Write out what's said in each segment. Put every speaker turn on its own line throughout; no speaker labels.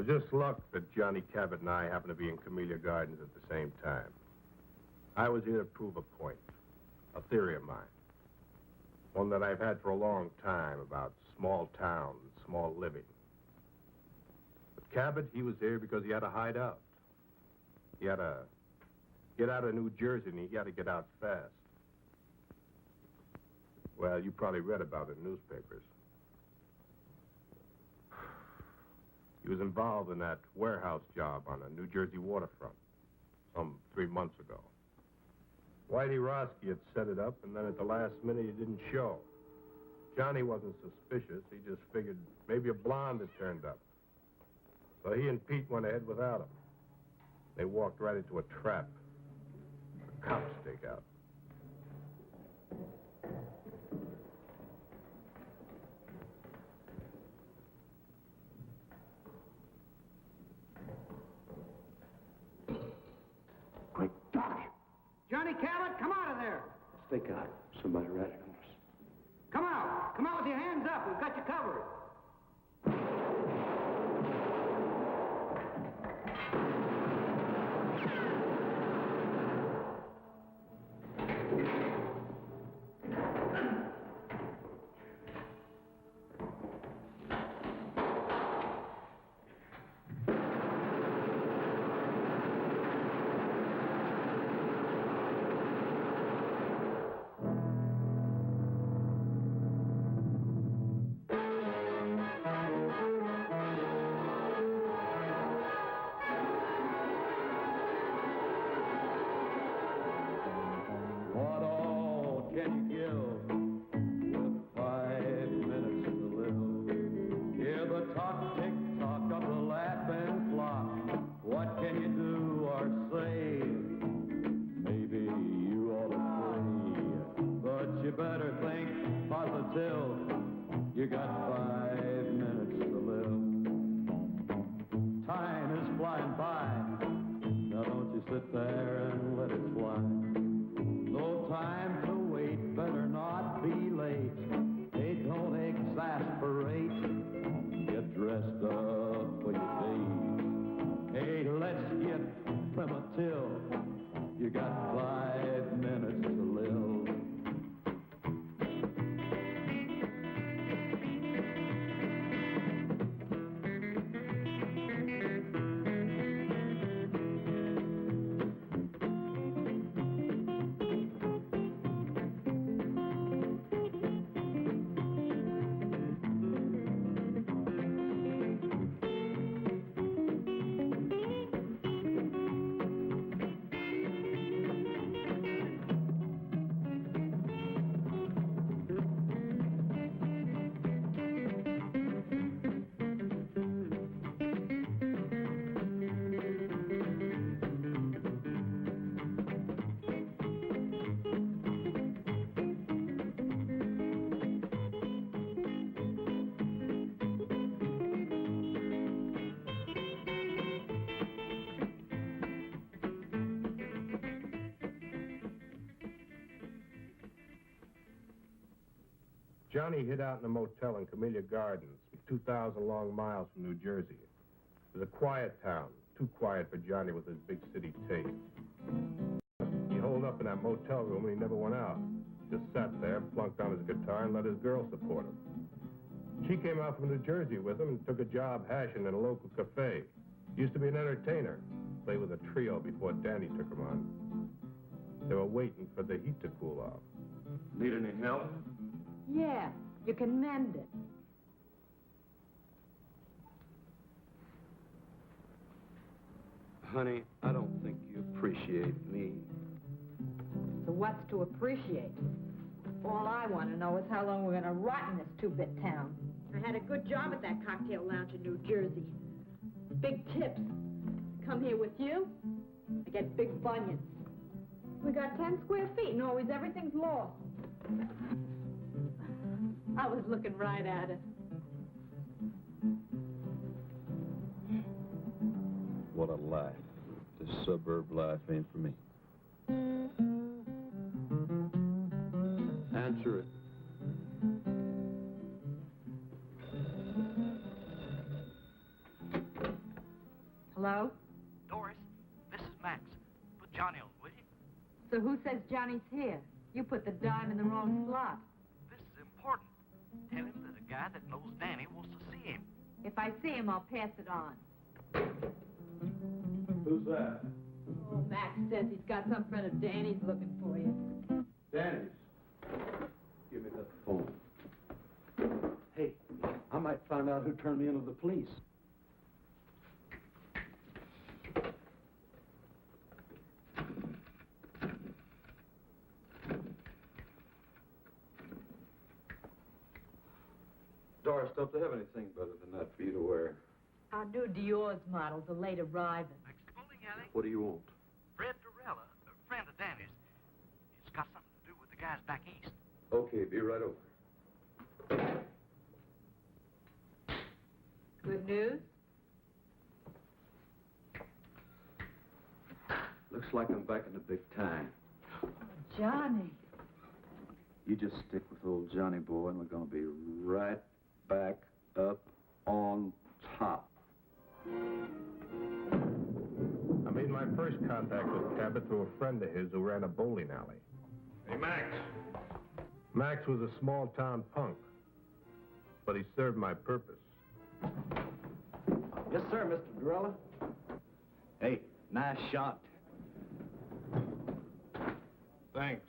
It was just luck that Johnny Cabot and I happened to be in Camellia Gardens at the same time. I was here to prove a point, a theory of mine. One that I've had for a long time about small towns and small living. But Cabot, he was here because he had to hide out. He had to get out of New Jersey, and he had to get out fast. Well, you probably read about it in newspapers. He was involved in that warehouse job on the New Jersey waterfront some 3 months ago. Whitey Roski had set it up, and then at the last minute, he didn't show. Johnny wasn't suspicious. He just figured maybe a blonde had turned up. So he and Pete went ahead without him. They walked right into a trap. A cop stakeout.
Great gosh!
Johnny Cabot, come out of there!
Stay calm. Somebody ratted on us.
Come out! Come out with your hands up. We've got you covered.
You got 5 minutes to live. Time is flying by. Now don't you sit there and let it fly. No time to wait, better not be late. Hey, don't exasperate. Get dressed up for your date. Hey, let's get primitive. You got 5 minutes to live.
Johnny hid out in a motel in Camellia Gardens, 2,000 long miles from New Jersey. It was a quiet town, too quiet for Johnny with his big city taste. He holed up in that motel room and he never went out. Just sat there, plunked on his guitar, and let his girl support him. She came out from New Jersey with him and took a job hashing in a local cafe. Used to be an entertainer, played with a trio before Danny took him on. They were waiting for the heat to cool off.
Need any help?
Yeah, you can mend it.
Honey, I don't think you appreciate me.
So what's to appreciate? All I want to know is how long we're going to rot in this two-bit town. I had a good job at that cocktail lounge in New Jersey. Big tips. Come here with you, I get big bunions. We got 10 square feet and always everything's lost. I was looking right at it.
What a life. This suburb life ain't for me.
Answer it.
Hello?
Doris, this is Max. Put Johnny on, will you?
So who says Johnny's here? You put the dime in the wrong slot.
This is important. Tell him that a guy that knows Danny wants to see him.
If I see him, I'll pass it on.
Who's that?
Oh, Max says he's got some friend of Danny's looking for you.
Danny's. Give me that phone. Hey, I might find out who turned me into the police. Doris, don't they have anything better than that for you to wear?
Our new Dior's models are late arriving.
Next to bowling alley,
What do you want?
Fred Durella, a friend of Danny's. It's got something to do with the guys back east.
Okay, be right over.
Good news?
Looks like I'm back in the big time.
Johnny.
You just stick with old Johnny boy, and we're gonna be right back up on top.
I made my first contact with Cabot through a friend of his who ran a bowling alley.
Hey, Max.
Max was a small-town punk, but he served my purpose.
Yes, sir, Mr. Durella. Hey, nice shot.
Thanks.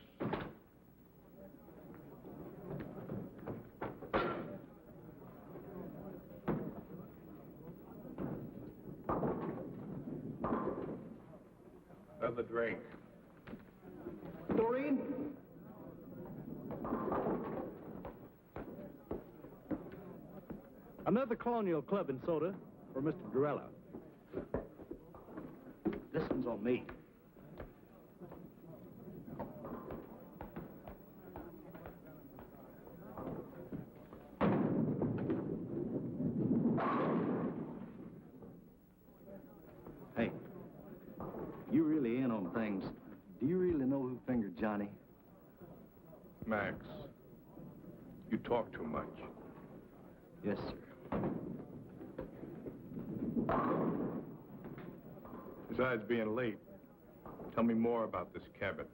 Another drink.
Doreen?
Another Colonial Club and soda for Mr. Durella.
This one's on me. Hey, you really in on things. Do you really know who fingered Johnny?
Max, you talk too much.
Yes, sir.
Besides being late, tell me more about this Cabot.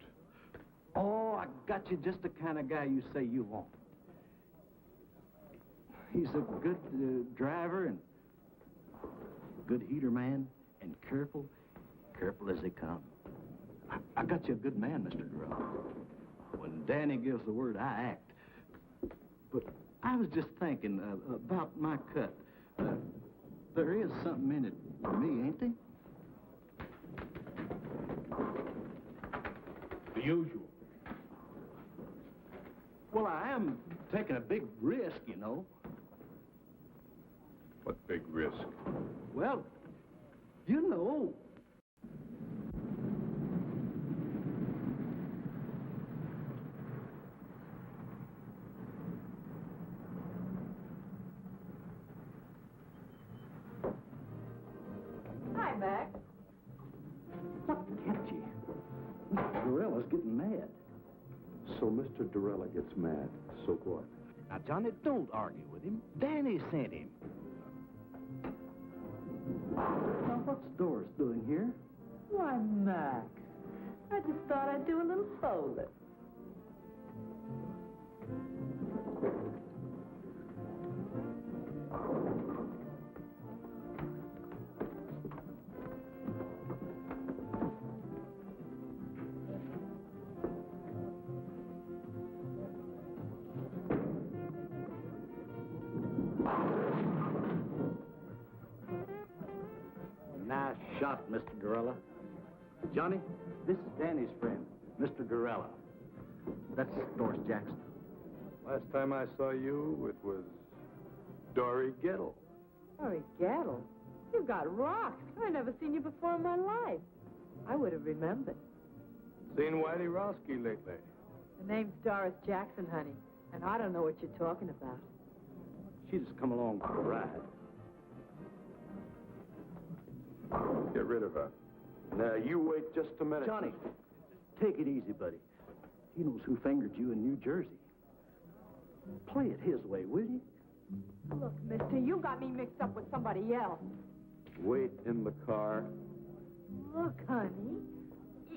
Oh, I got you just the kind of guy you say you want. He's a good driver and good heater man and careful as they come. I got you a good man, Mr. Durrell. When Danny gives the word, I act. But I was just thinking about my cut. There is something in it for me, ain't there?
The usual.
Well, I am taking a big risk, you know.
What big risk?
Well, you know.
Hi, Max.
What kept you? Mr. Durella's getting mad.
So Mr. Durella gets mad. So what?
Now, Johnny, don't argue with him. Danny sent him.
Now, what's Doris doing here?
Why, Max. I just thought I'd do a little folding.
Nice shot, Mr. Durella. Johnny, this is Danny's friend, Mr. Durella. That's Doris Jackson.
Last time I saw you, it was Dory Gettle.
Hurry, Gattle. You've got rocks. I never seen you before in my life. I would have remembered.
Seen Whitey Roski lately?
The name's Doris Jackson, honey, and I don't know what you're talking about.
She just come along for a ride.
Get rid of her.
Now, you wait just a minute.
Johnny, take it easy, buddy. He knows who fingered you in New Jersey. Play it his way, will you?
Look, mister, you got me mixed up with somebody else.
Wait in the car.
Look, honey,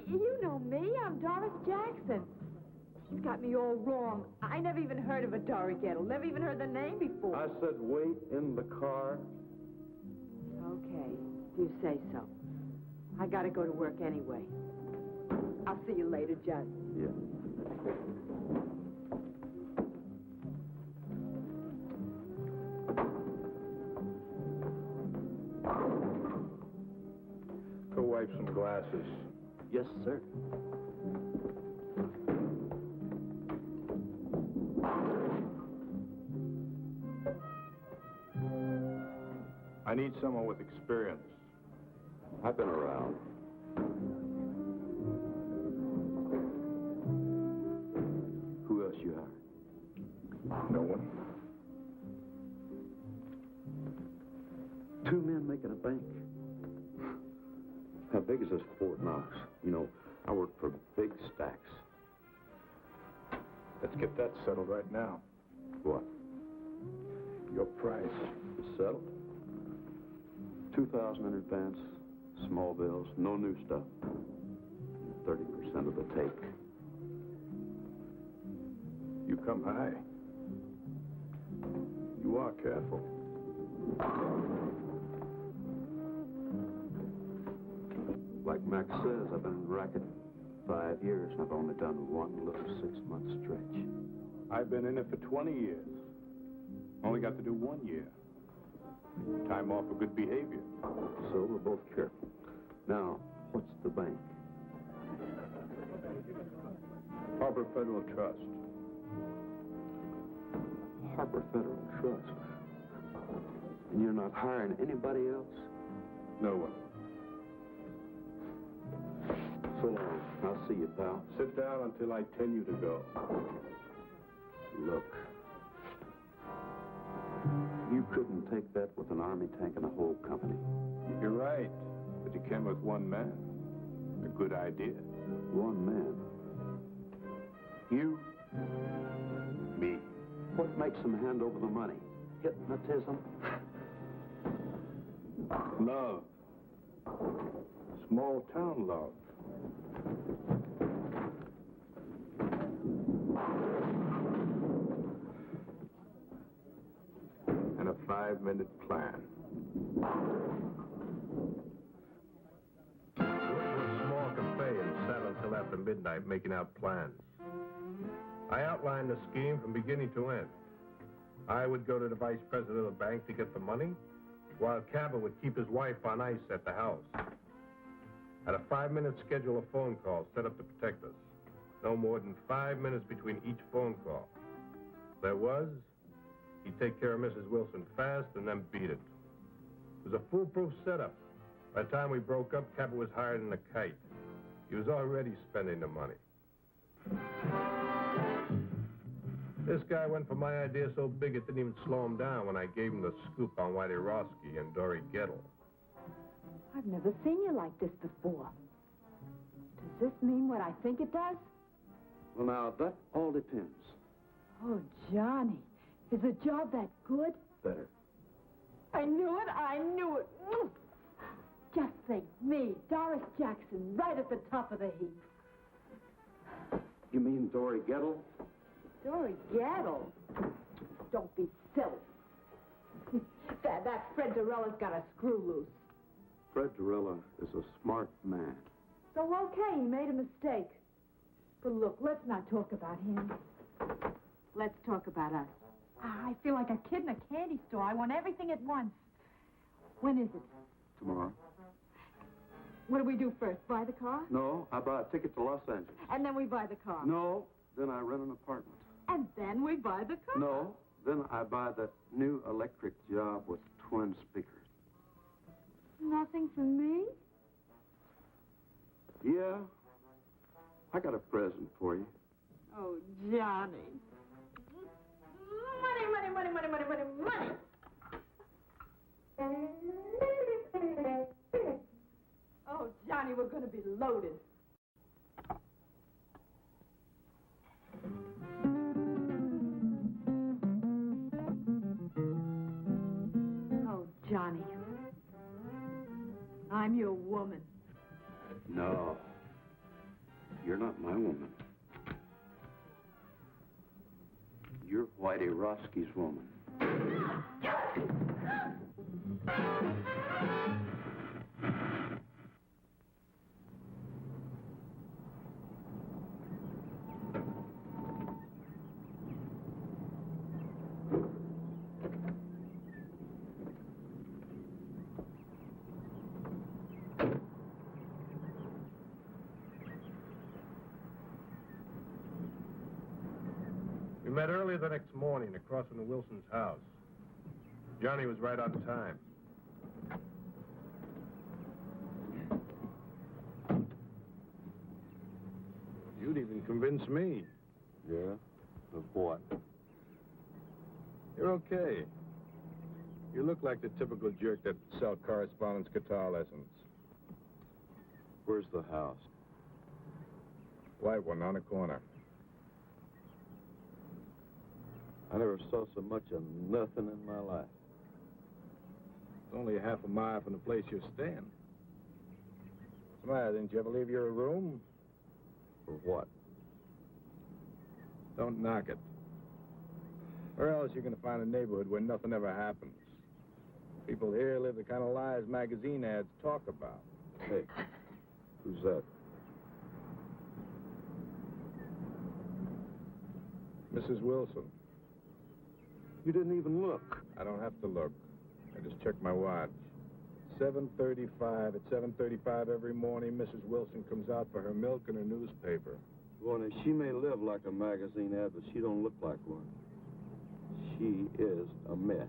you know me. I'm Doris Jackson. You got me all wrong. I never even heard of a Dory Gettle. Never even heard the name before.
I said wait in the car.
Okay, you say so. I gotta go to work anyway. I'll see you later, Judd.
Yeah.
Go wipe some glasses.
Yes, sir.
I need someone with experience.
I've been around.
Who else you hired?
No one.
2 men making a bank.
How big is this Fort Knox? You know, I work for big stacks.
Let's get that settled right now.
What?
Your price.
It's settled? 2,000 in advance, small bills, no new stuff. 30% of the take.
You come high. You are careful.
Like Max says, I've been in the racket 5 years, and I've only done one little 6-month stretch.
I've been in it for 20 years. Only got to do 1 year. Time off for good behavior.
So we're both careful. Now, what's the bank?
Harbor Federal Trust.
Harbor Federal Trust. And you're not hiring anybody else?
No one.
So long. I'll see you, pal.
Sit down until I tell you to go.
Look. You couldn't take that with an army tank and a whole company.
You're right, but you can with one man. A good idea.
One man.
You, me.
What makes them hand over the money? Hypnotism?
Love. Small town love. And a 5-minute plan. We went to a small cafe and sat until after midnight making out plans. I outlined the scheme from beginning to end. I would go to the vice president of the bank to get the money, while Cabot would keep his wife on ice at the house. At a 5-minute schedule of phone calls set up to protect us. No more than 5 minutes between each phone call. There was, he'd take care of Mrs. Wilson fast and then beat it. It was a foolproof setup. By the time we broke up, Cabot was higher than a kite. He was already spending the money. This guy went for my idea so big it didn't even slow him down when I gave him the scoop on Whitey Roski and Dory Gettle.
I've never seen you like this before. Does this mean what I think it does?
Well, now, that all depends.
Oh, Johnny, is the job that good?
Better.
I knew it, I knew it. Just think, me, Doris Jackson, right at the top of the heap.
You mean Dory Gettle?
Dory Gettle? Don't be silly. that Fred Dorella's got a screw loose.
Fred Dorella is a smart man.
So, okay, he made a mistake. But look, let's not talk about him. Let's talk about us. I feel like a kid in a candy store. I want everything at once. When is it?
Tomorrow?
What do we do first? Buy the car?
No, I buy a ticket to Los Angeles.
And then we buy the car?
No, then I rent an apartment.
And then we buy the car?
No, then I buy that new electric job with twin speakers.
Nothing for me?
Yeah, I got a present for you.
Oh, Johnny. Money, money, money, money, money, money, money. Oh, Johnny, we're going to be loaded. Oh, Johnny. I'm your woman.
No. You're not my woman. You're Whitey Roski's woman.
We met early the next morning across from the Wilson's house. Johnny was right on time. You'd even convince me.
Yeah? Of what?
You're okay. You look like the typical jerk that sell correspondence guitar lessons.
Where's the house?
White one on the corner.
I never saw so much of nothing in my life.
It's only a half a mile from the place you're staying. What's the matter? Didn't you ever leave your room?
For what?
Don't knock it. Or else you're going to find a neighborhood where nothing ever happens. People here live the kind of lives magazine ads talk about.
Hey, who's that?
Mrs. Wilson.
You didn't even look.
I don't have to look. I just checked my watch. 7:35. At 7:35 every morning, Mrs. Wilson comes out for her milk and her newspaper.
Well, now, she may live like a magazine ad, but she don't look like one. She is a mess.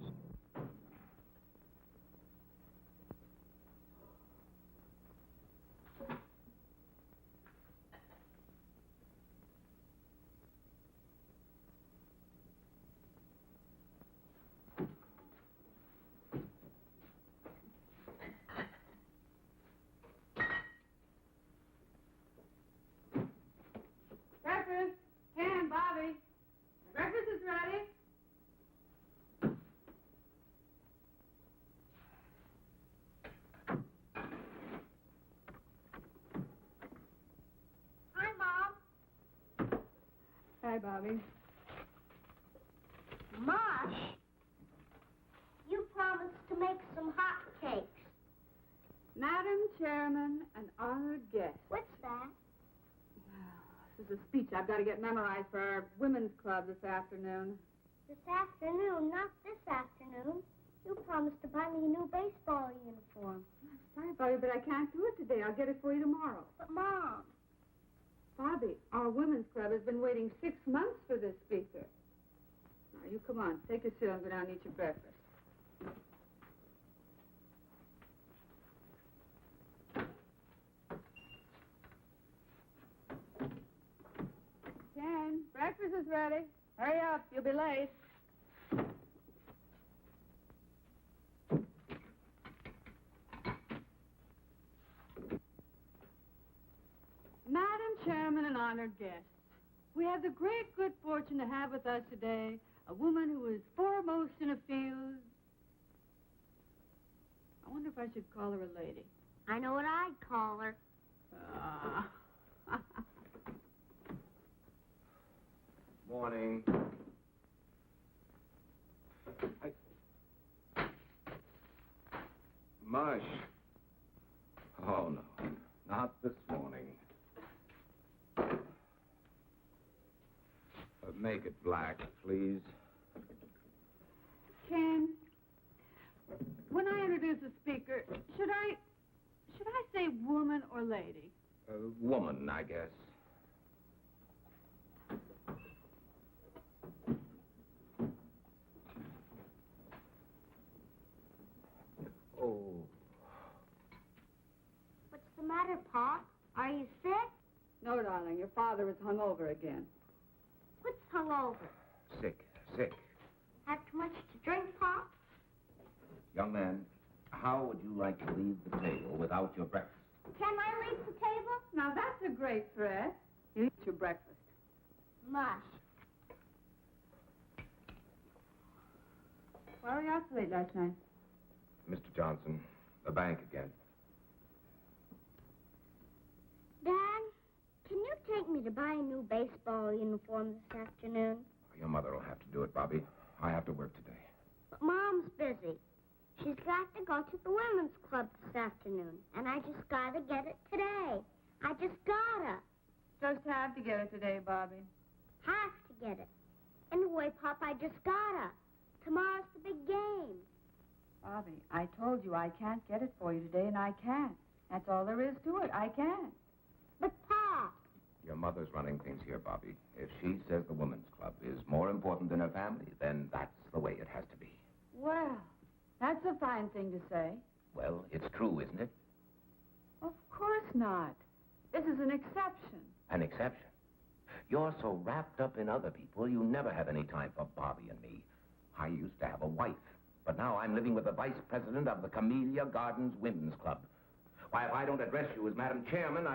Breakfast. Ken, Bobby. Breakfast is ready. Hi, Mom. Hi, Bobby.
Mosh, you promised to make some hot cakes.
Madam Chairman and honored guests.
What's that?
This is a speech I've got to get memorized for our women's club this afternoon.
This afternoon, not this afternoon. You promised to buy me a new baseball uniform.
Sorry, Bobby, but I can't do it today. I'll get it for you tomorrow.
But, Mom,
Bobby, our women's club has been waiting 6 months for this speaker. Now, you come on. Take your seat and go down and eat your breakfast. Ken, breakfast is ready. Hurry up. You'll be late. Madam Chairman and honored guests, we have the great good fortune to have with us today a woman who is foremost in a field. I wonder if I should call her a lady.
I know what I'd call her.
Morning.
Mush. Oh, no. Not this morning. Make it black, please.
Ken, when I introduce a speaker, should I say woman or lady?
Woman, I guess. Oh.
What's the matter, Pop? Are you sick?
No, darling, your father is hungover again.
What's hungover?
Sick.
Have too much to drink, Pop?
Young man, how would you like to leave the table without your breakfast?
Can I leave the table?
Now, that's a great threat. You eat your breakfast.
Mush.
Why were you out so late last night?
Mr. Johnson, the bank again.
take me to buy a new baseball uniform this afternoon?
Your mother will have to do it, Bobby. I have to work today.
But Mom's busy. She's got to go to the women's club this afternoon, and I just gotta get it today. I just gotta.
Just have to get it today, Bobby.
Have to get it. Anyway, Pop, I just gotta. Tomorrow's the big game.
Bobby, I told you I can't get it for you today, and I can't. That's all there is to it. I can't.
But, Pop.
Your mother's running things here, Bobby. If she says the women's club is more important than her family, then that's the way it has to be.
Well, that's a fine thing to say.
Well, it's true, isn't it?
Of course not. This is an exception.
An exception. You're so wrapped up in other people, you never have any time for Bobby and me. I used to have a wife, but now I'm living with the vice president of the Camellia Gardens Women's Club. Why, if I don't address you as Madam Chairman,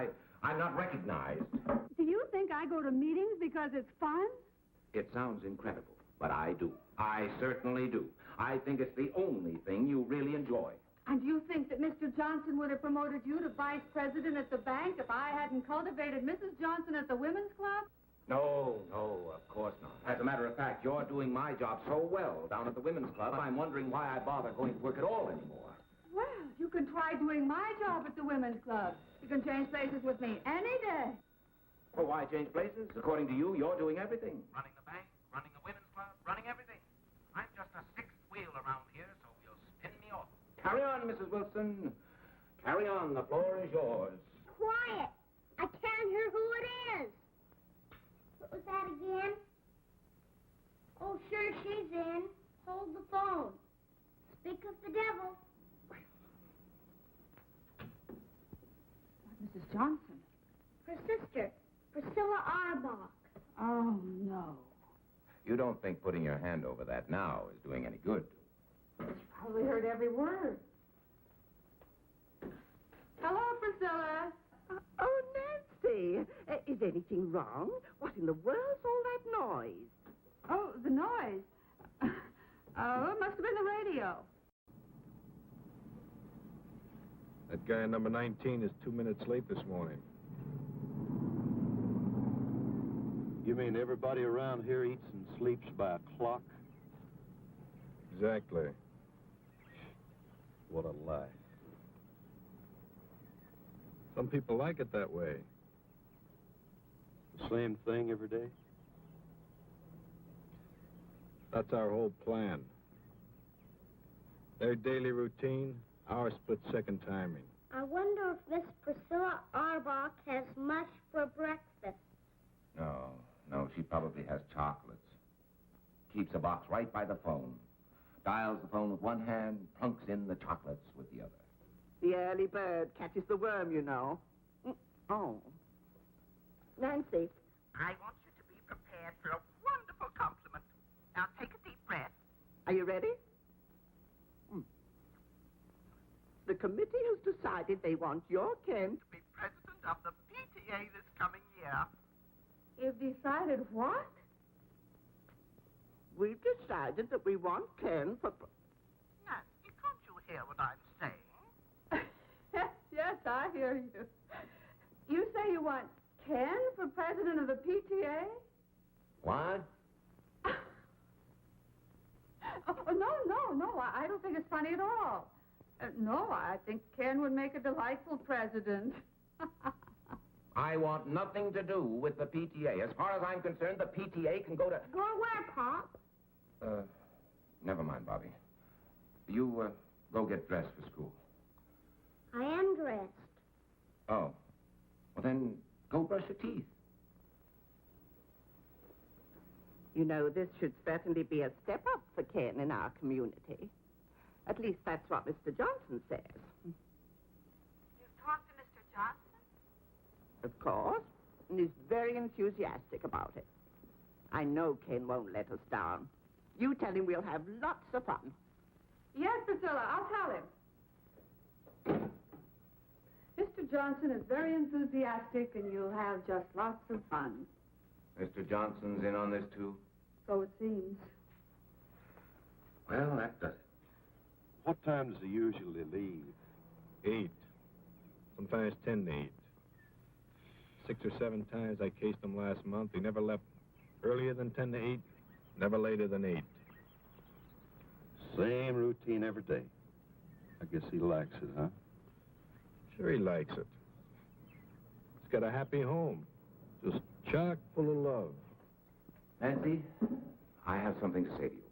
I'm not recognized.
Do you think I go to meetings because it's fun?
It sounds incredible, but I do. I certainly do. I think it's the only thing you really enjoy.
And you think that Mr. Johnson would have promoted you to vice president at the bank if I hadn't cultivated Mrs. Johnson at the women's club?
No, of course not. As a matter of fact, you're doing my job so well down at the women's club, I'm wondering why I bother going to work at all anymore.
Well, you can try doing my job at the women's club. You can change places with me any day.
Well, why change places? According to you, you're doing everything.
Running the bank, running the women's club, running everything. I'm just a sixth wheel around here, so you'll spin me off.
Carry on, Mrs. Wilson. Carry on. The floor is yours.
Quiet. I can't hear who it is. What was that again? Oh, sure, she's in. Hold the phone. Speak of the devil.
Mrs. Johnson.
Her sister, Priscilla Arbach.
Oh, no.
You don't think putting your hand over that now is doing any good?
She's probably heard every word. Hello, Priscilla.
Oh, Nancy, is anything wrong? What in the world's all that noise?
Oh, the noise. Oh, it must have been the radio.
That guy number 19 is 2 minutes late this morning.
You mean everybody around here eats and sleeps by a clock?
Exactly.
What a lie.
Some people like it that way.
The same thing every day?
That's our whole plan. Their daily routine, our split-second timing.
I wonder if Miss Priscilla Arbach has mush for breakfast.
No, she probably has chocolates. Keeps a box right by the phone. Dials the phone with one hand, plunks in the chocolates with the other.
The early bird catches the worm, you know. Oh. Nancy.
I want you to be prepared for a wonderful compliment. Now take a deep breath.
Are you ready? The committee has decided they want your Ken
To be president of the PTA this coming year.
You've decided what?
We've decided that we want Ken for...
Nancy, can't you hear what I'm saying?
Yes, I hear you. You say you want Ken for president of the PTA?
What?
Oh, no. I don't think it's funny at all. No, I think Ken would make a delightful president.
I want nothing to do with the PTA. As far as I'm concerned, the PTA can go to...
Go where, Pop?
Never mind, Bobby. You, go get dressed for school.
I am dressed.
Oh. Well, then, go brush your teeth.
You know, this should certainly be a step up for Ken in our community. At least that's what Mr. Johnson says.
You've talked to Mr. Johnson?
Of course, and he's very enthusiastic about it. I know Ken won't let us down. You tell him we'll have lots of fun.
Yes, Priscilla, I'll tell him. Mr. Johnson is very enthusiastic, and you'll have just lots of fun.
Mr. Johnson's in on this, too?
So it seems.
Well, that does it.
What time does he usually leave?
8. Sometimes 10 to 8. 6 or 7 times I cased him last month. He never left earlier than 10 to 8, never later than 8.
Same routine every day. I guess he likes it, huh?
Sure he likes it. He's got a happy home, just chock full of love.
Nancy, I have something to say to you.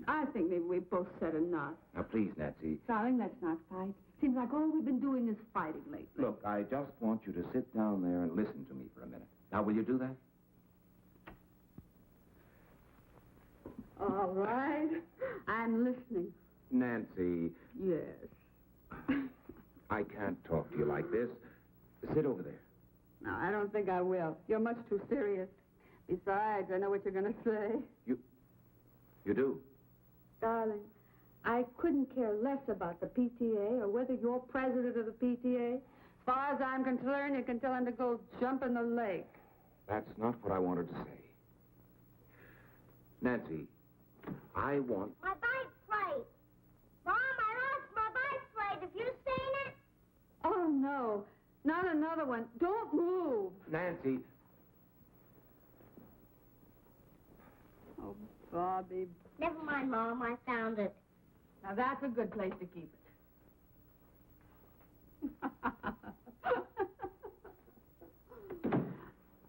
I think maybe we've both said enough.
Now, please, Nancy.
Darling, let's not fight. Seems like all we've been doing is fighting lately.
Look, I just want you to sit down there and listen to me for a minute. Now, will you do that?
All right. I'm listening.
Nancy.
Yes.
I can't talk to you like this. Sit over there.
No, I don't think I will. You're much too serious. Besides, I know what you're going to say.
You do?
Darling, I couldn't care less about the PTA or whether you're president of the PTA. As far as I'm concerned, you can tell him to go jump in the lake.
That's not what I wanted to say. Nancy, I want...
My bike plate. Mom, I lost my bike plate. Have you seen it?
Oh, no. Not another one. Don't move.
Nancy.
Oh, Bobby.
Never mind, Mom. I found it.
Now, that's a good place to keep it.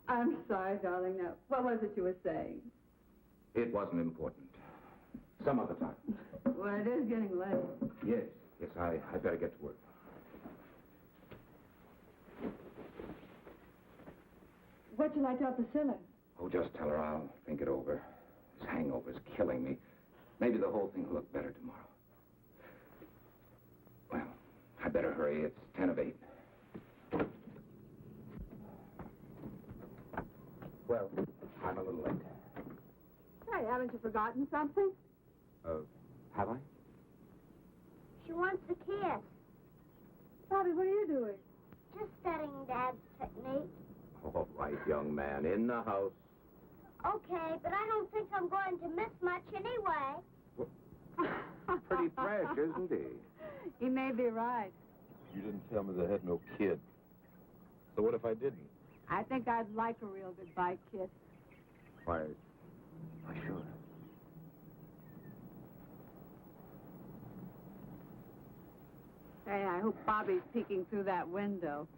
I'm sorry, darling. Now, what was it you were saying?
It wasn't important. Some other time.
Well, it is getting late.
Yes, I better get to work.
What'd you like to have Priscilla?
Oh, just tell her I'll think it over. This hangover's killing me. Maybe the whole thing will look better tomorrow. Well, I better hurry. It's 10 of 8. Well, I'm a little late.
Hey, haven't you forgotten something?
Have I?
She wants a kiss.
Bobby, what are you doing?
Just studying Dad's technique.
All right, young man, in the house.
Okay, but I don't think I'm going to miss much anyway.
Pretty fresh, isn't he?
He may be right.
You didn't tell me they had no kid. So what if I didn't?
I think I'd like a real goodbye kiss.
Why, sure.
Hey, I hope Bobby's peeking through that window.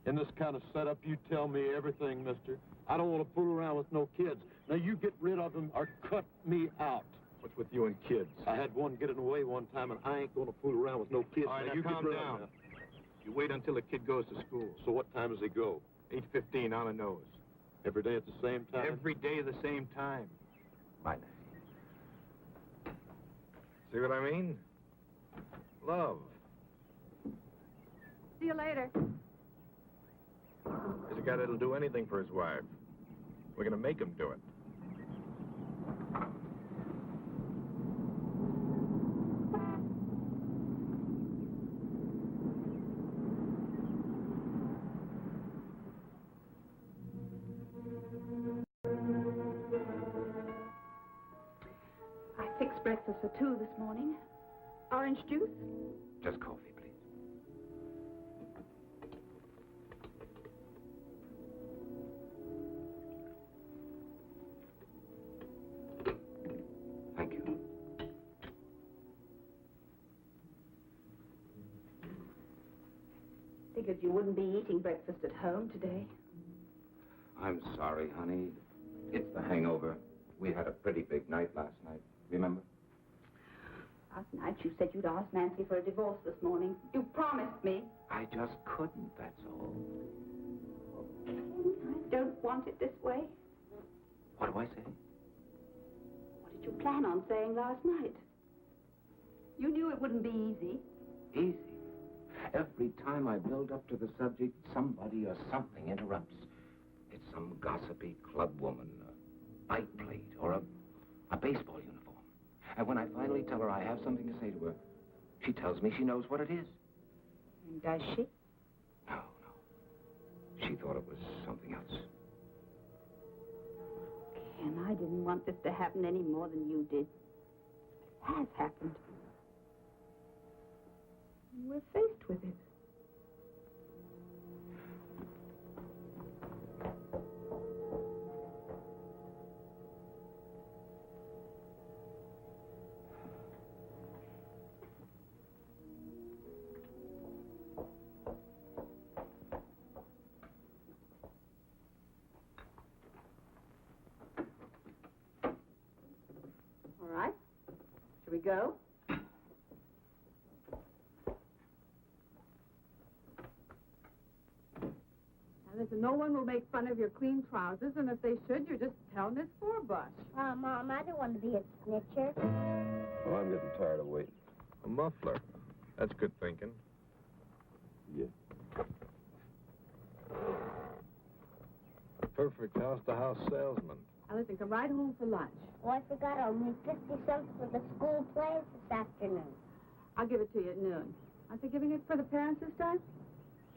In this kind of setup, you tell me everything, mister. I don't want to fool around with no kids. Now, you get rid of them or cut me out.
What's with you and kids?
I had one getting away one time, and I ain't going to fool around with no kids.
All right, now
you
calm
get rid
down.
of them.
You wait until the kid goes to school.
So what time does he go?
8:15 on the nose.
Every day at the same time?
Every day at the same time.
Bye.
See what I mean? Love.
See you later.
There's a guy that'll do anything for his wife. We're gonna make him do it.
I fixed breakfast for 2 this morning. Orange juice?
Just coffee, please. Thank you.
Figured you wouldn't be eating breakfast at home today.
I'm sorry, honey. It's the hangover. We had a pretty big night last night. Remember?
Last night you said you'd ask Nancy for a divorce this morning. You promised me.
I just couldn't, that's all.
I don't want it this way.
What do I say?
What did you plan on saying last night? You knew it wouldn't be easy.
Easy. Every time I build up to the subject, somebody or something interrupts. It's some gossipy club woman, a bike plate, or a baseball uniform. And when I finally tell her I have something to say to her, she tells me she knows what it is.
Does she?
No. She thought it was something else.
Ken, I didn't want this to happen any more than you did. It has happened. We're faced with it.
go.
Now, listen, no one will make fun of your clean trousers, and if they should, you just tell Miss Forbush.
Mom, I don't want to be a snitcher.
Well, I'm getting tired of waiting.
A muffler. That's good thinking.
Yeah.
A perfect house-to-house salesman.
Now, listen, come right home for lunch.
Oh, I forgot I'll need 50 cents for the school plays this afternoon.
I'll give it to you at noon. Aren't they giving it for the parents this time?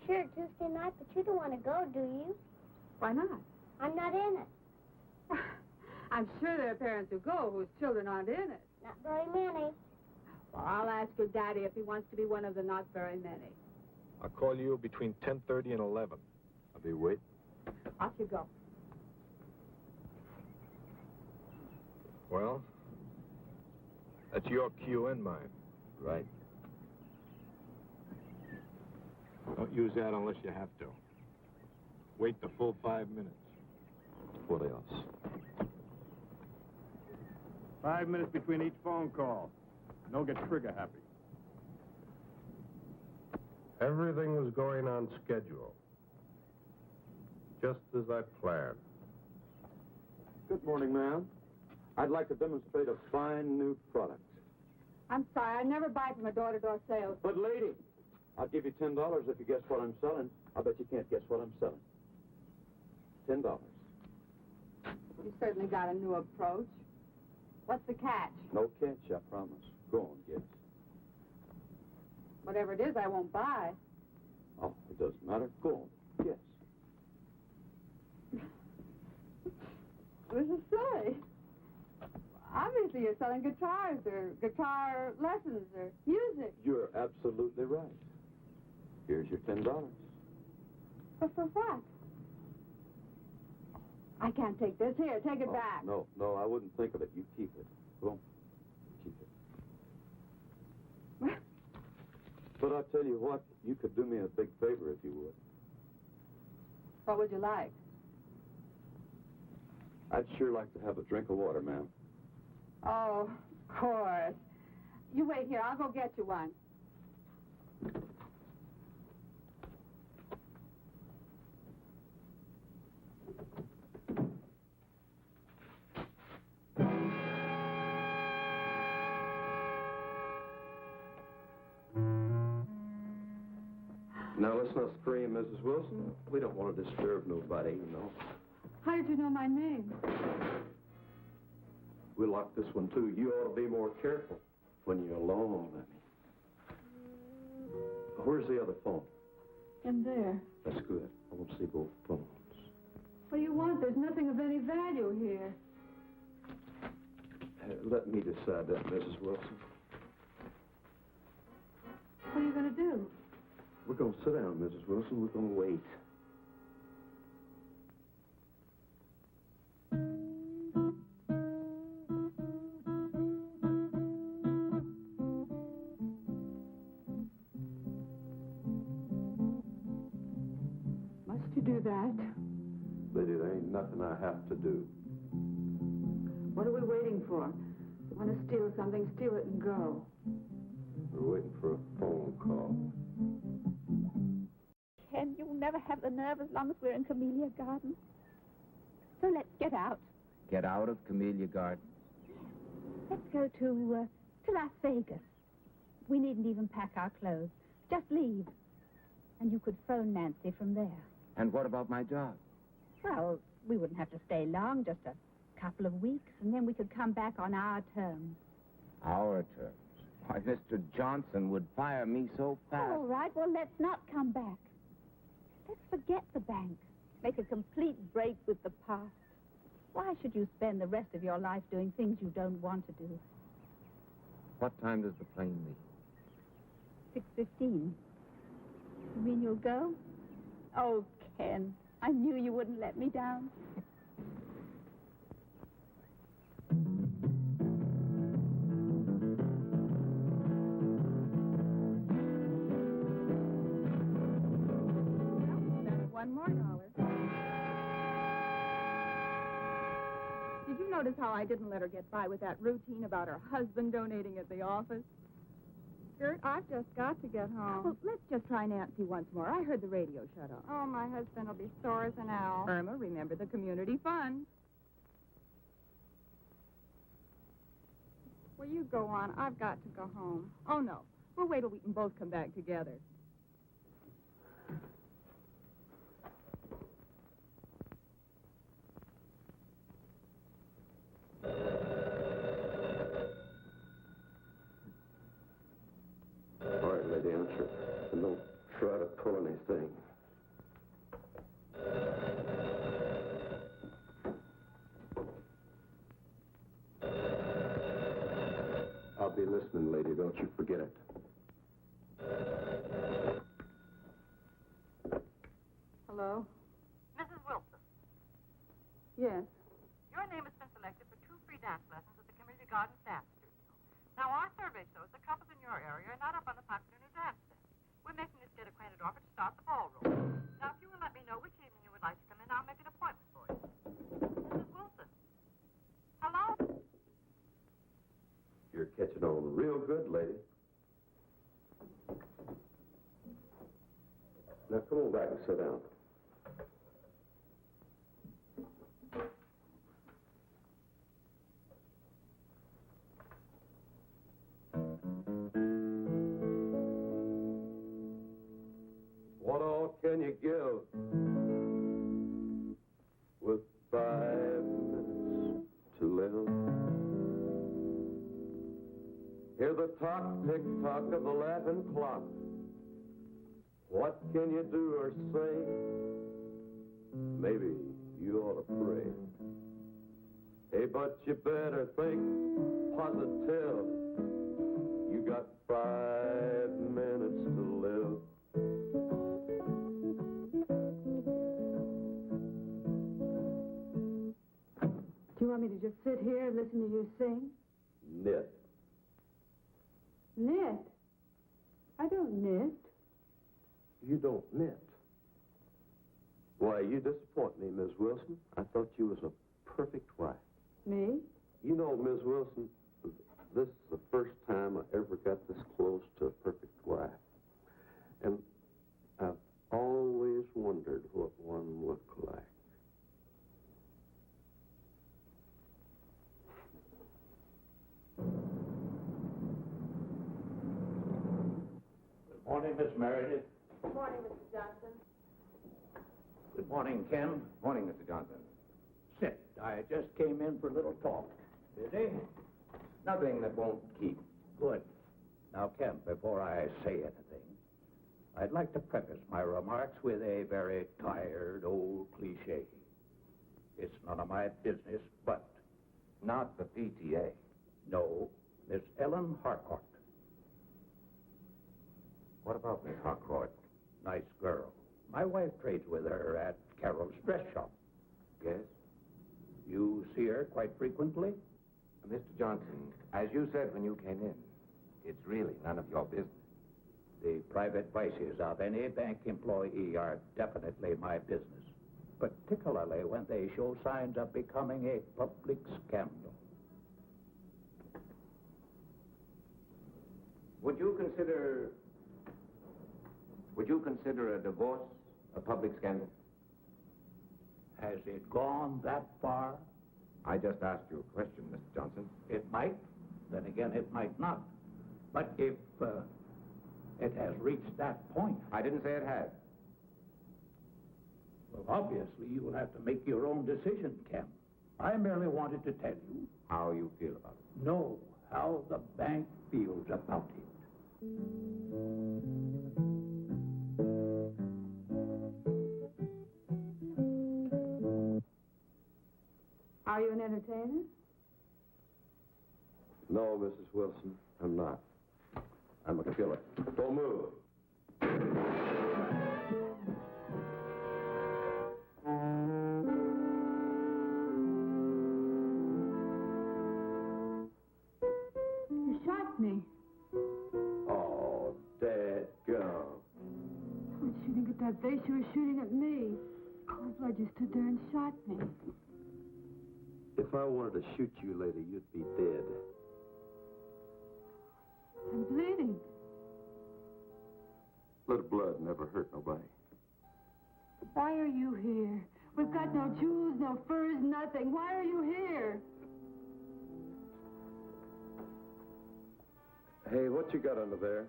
Sure, Tuesday night, but you don't want to go, do you?
Why not?
I'm not in it.
I'm sure there are parents who go whose children aren't in it.
Not very many.
Well, I'll ask your daddy if he wants to be one of the not very many.
I'll call you between 10:30 and 11.
I'll be waiting.
Off you go.
Well, that's your cue and mine.
Right.
Don't use that unless you have to. Wait the full 5 minutes.
What else?
5 minutes between each phone call. Don't get trigger happy.
Everything was going on schedule. Just as I planned.
Good morning, ma'am. I'd like to demonstrate a fine new product.
I'm sorry, I never buy from a door-to-door sales.
But, lady, I'll give you $10 if you guess what I'm selling. I bet you can't guess what I'm selling. $10.
You certainly got a new approach. What's the catch?
No catch, I promise. Go on, guess.
Whatever it is, I won't buy.
Oh, it doesn't matter. Go on, guess.
What does it say? Obviously, you're selling guitars or guitar lessons or music.
You're absolutely right. Here's your $10.
But for what? I can't take this. Here, take it back.
No, I wouldn't think of it. You keep it. Go on. Keep it. But I'll tell you what, you could do me a big favor if you would.
What would you like?
I'd sure like to have a drink of water, ma'am.
Oh, of course. You wait here. I'll go get you one.
Now, let's not scream, Mrs. Wilson. We don't want to disturb nobody, you know.
How did you know my name?
We locked this one, too. You ought to be more careful when you're alone with me. Where's the other phone?
In there.
That's good. I want to see both phones.
What do you want? There's nothing of any value here.
Let me decide that, Mrs. Wilson.
What are you going to do?
We're going to sit down, Mrs. Wilson. We're going to wait.
Must you do that?
Lady, there ain't nothing I have to do.
What are we waiting for? You want to steal something, steal it and go.
We're waiting for a phone call.
Ken, you'll never have the nerve as long as we're in Camellia Gardens. So let's get out.
Get out of Camellia Gardens?
Let's go to Las Vegas. We needn't even pack our clothes. Just leave. And you could phone Nancy from there.
And what about my job?
Well, we wouldn't have to stay long, just a couple of weeks, and then we could come back on our terms.
Our terms? Why, Mr. Johnson would fire me so fast.
All right, well, let's not come back. Let's forget the bank. Make a complete break with the past. Why should you spend the rest of your life doing things you don't want to do?
What time does the plane leave?
6:15. You mean you'll go? Oh, Ken, I knew you wouldn't let me down.
$1 more. Did you know
notice how I didn't let her get by with that routine about her husband donating at the office?
Gert, I've just got to get home.
Well, let's just try Nancy once more. I heard the radio shut off.
Oh, my husband will be sore as an owl.
Irma, remember the community fund.
Well, you go on. I've got to go home.
Oh, no. We'll wait till we can both come back together.
All right, lady, answer. And don't try to pull anything. I'll be listening, lady. Don't you forget it.
Hello?
Mrs. Wilson,
Yes.
your name has been selected for 2 free dance lessons at the Community Garden Dance Studio. Now, our survey shows that couples in your area are not up on the popular new dance scene. We're making this get acquainted offer to start the ballroom. Now, if you will let me know which evening you would like to come in, I'll make an appointment for you. Mrs. Wilson. Hello?
You're catching on real good, lady. Now, come on back and sit down. What all can you give with 5 minutes to live? Hear the tock, tick-tock of the laughing clock. What can you do or say? Maybe you ought to pray. Hey, but you better think positive. You got 5 minutes to live.
Do you want me to just sit here and listen to you sing?
Knit.
Knit? I don't knit.
You don't knit. Why, you disappoint me, Miss Wilson. I thought you was a perfect wife.
Me?
You know, Miss Wilson, this is the first time I ever got this close to a perfect wife. And I've always wondered what one looked like.
Good morning, Miss Meredith.
Good morning, Mr. Johnson.
Good morning, Ken.
Morning, Mr. Johnson.
Sit. I just came in for a little talk. Busy?
Nothing that won't keep.
Good. Now, Ken, before I say anything, I'd like to preface my remarks with a very tired old cliche. It's none of my business, but...
Not the PTA.
No, Miss Ellen Harcourt.
What about Miss Harcourt?
Nice girl. My wife trades with her at Carol's dress shop.
Yes?
You see her quite frequently?
Mr. Johnson, as you said when you came in, it's really none of your business.
The private vices of any bank employee are definitely my business, particularly when they show signs of becoming a public scandal.
Would you consider a divorce a public scandal?
Has it gone that far?
I just asked you a question, Mr. Johnson.
It might. Then again, it might not. But if it has reached that point...
I didn't say it has.
Well, obviously, you will have to make your own decision, Ken. I merely wanted to tell you...
How you feel about it.
No, how the bank feels about it.
Are you an entertainer?
No, Mrs. Wilson, I'm not. I'm a killer. Don't move.
You shot me.
Oh, dadgum.
I was shooting at that vase. You were shooting at me. Cold blood, you stood there and shot me.
If if I wanted to shoot you, lady, you'd be dead.
I'm bleeding.
Little blood never hurt nobody.
Why are you here? We've got no jewels, no furs, nothing. Why are you here?
Hey, what you got under there?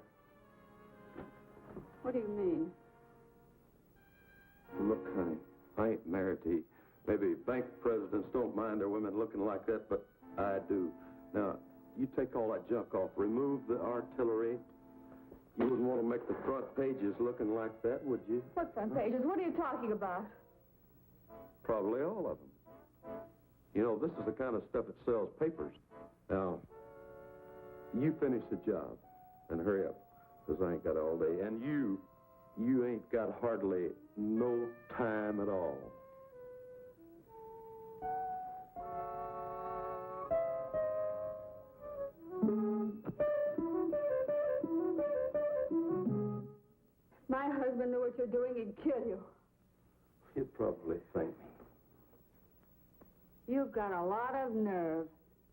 What do you mean?
Look, honey, I ain't married to you. Maybe bank presidents don't mind their women looking like that, but I do. Now, you take all that junk off. Remove the artillery. You wouldn't want to make the front pages looking like that, would you?
What front pages? What are you talking about?
Probably all of them. You know, this is the kind of stuff that sells papers. Now, you finish the job and hurry up, because I ain't got all day. And you ain't got hardly no time at all.
My husband knew what you're doing, he'd kill you.
He'd probably thank me.
You've got a lot of nerve.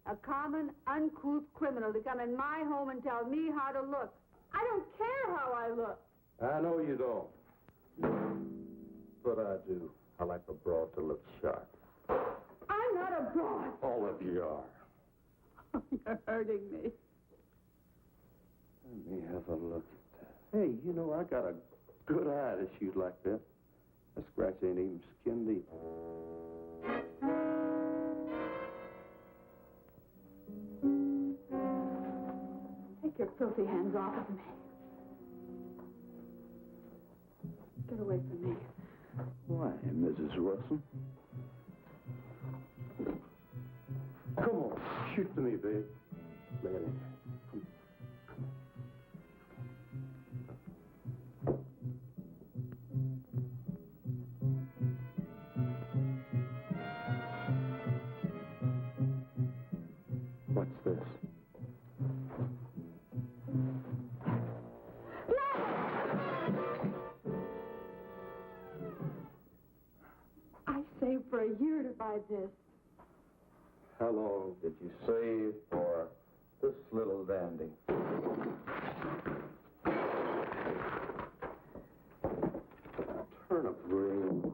A common, uncouth criminal to come in my home and tell me how to look. I don't care how I look.
I know you don't. But I do. I like a broad to look sharp.
I'm not a broad.
All of you are.
You're hurting me.
Let me have a look at that. Hey, you know, I got a good eye to shoot like that. That scratch ain't even skin deep.
Take your filthy hands off of me. Get away from me.
Why, Mrs. Wilson? Come on, shoot to me, babe. Lay it in. Come. What's this?
I saved for a year to buy this.
How long did you save for this little dandy? Turnip green.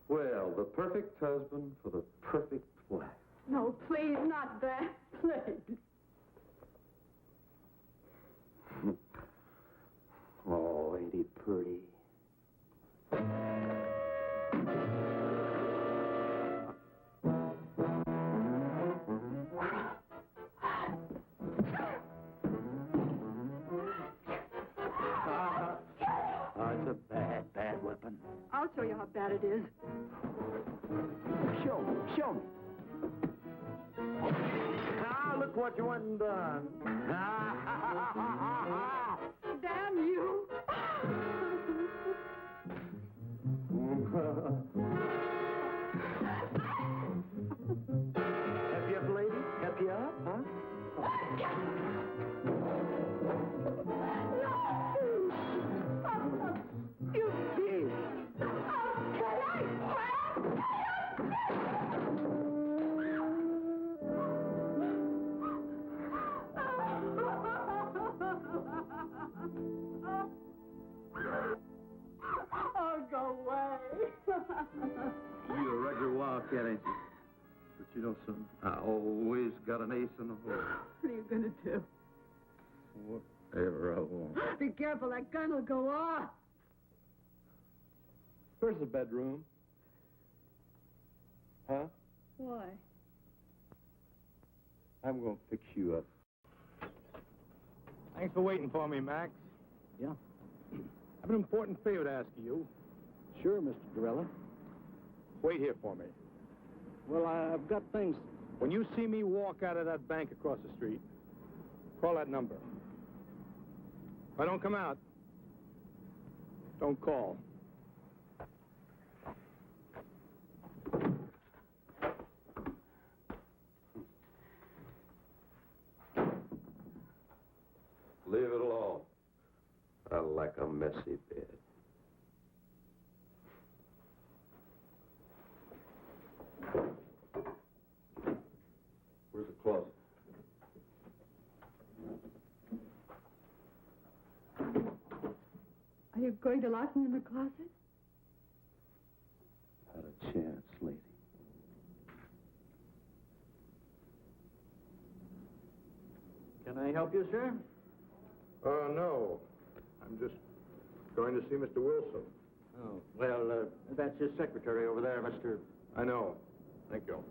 Well, the perfect husband for the perfect wife.
No, please, not that. Please.
Oh, ain't he pretty?
It's a bad, bad weapon.
I'll show you how bad it is.
Show me. Now, look what you went and done.
Damn you!
Help you up, lady? Help you up, huh?
You
Yes.
Oh, go away.
You a regular wildcat, ain't you? But you know something? I always got an ace in the hole.
What are you going to do?
Whatever I want.
Be careful, that gun will go off.
Where's the bedroom? Huh?
Why?
I'm going to fix you up. Thanks for waiting for me, Max.
Yeah.
I have an important favor to ask of you.
Sure, Mr. Gorilla.
Wait here for me.
Well, I've got things.
When you see me walk out of that bank across the street, call that number. If I don't come out, don't call.
Leave it alone. I like a messy bed. Where's the closet?
Are you going to lock me in the closet?
Not a chance, lady.
Can I help you, sir?
No. I'm just going to see Mr. Wilson.
Oh, well, that's his secretary over there, Mr.
I know. Thank you.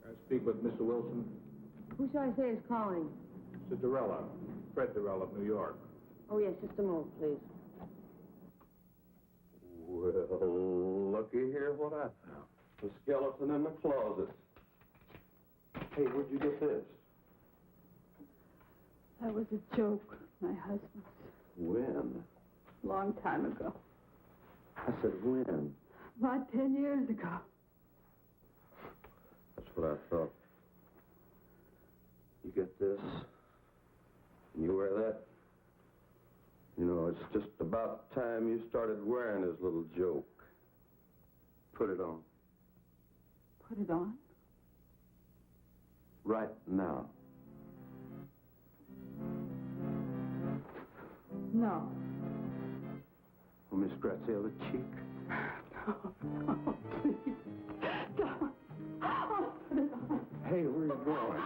Can I speak with Mr. Wilson?
Who shall I say is calling?
Mr. Durella. Fred Durella of New York.
Oh, yes, just a moment, please.
Well, looky here what I found. The skeleton in the closet. Hey, where'd you get this?
That was a joke, my husband's.
When?
Long time ago.
I said when?
About 10 years ago.
That's what I thought. You get this, and you wear that. You know, it's just about time you started wearing his little joke. Put it on.
Put it on?
Right now.
No.
Want me to scratch the other cheek?
No, please. Don't. Oh, put it on.
Hey, where are you going?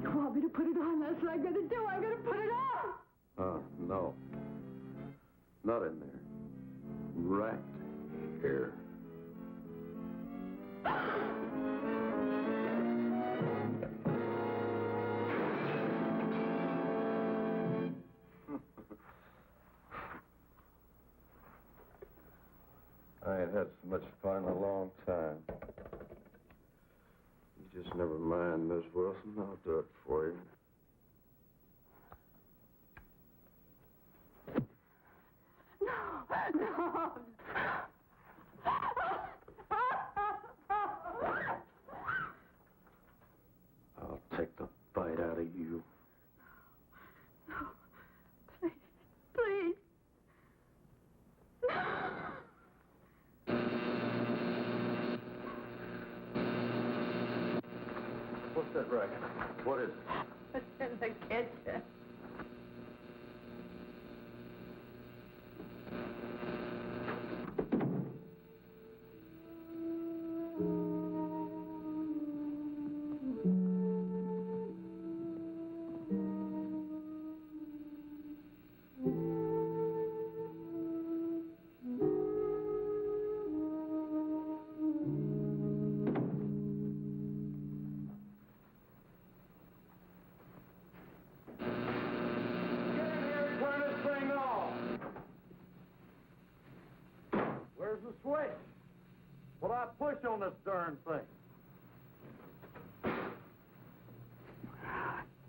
You want me to put it on? That's what I'm going to do. I'm going to put it on.
No. Not in there. Right here. I ain't had so much fun in a long time. You just never mind, Miss Wilson. I'll do it for you.
No.
I'll take the bite out of you.
No. Please. Please.
What's that racket? What is it?
It's in the kitchen.
Where's the switch? What do I push on this darn thing?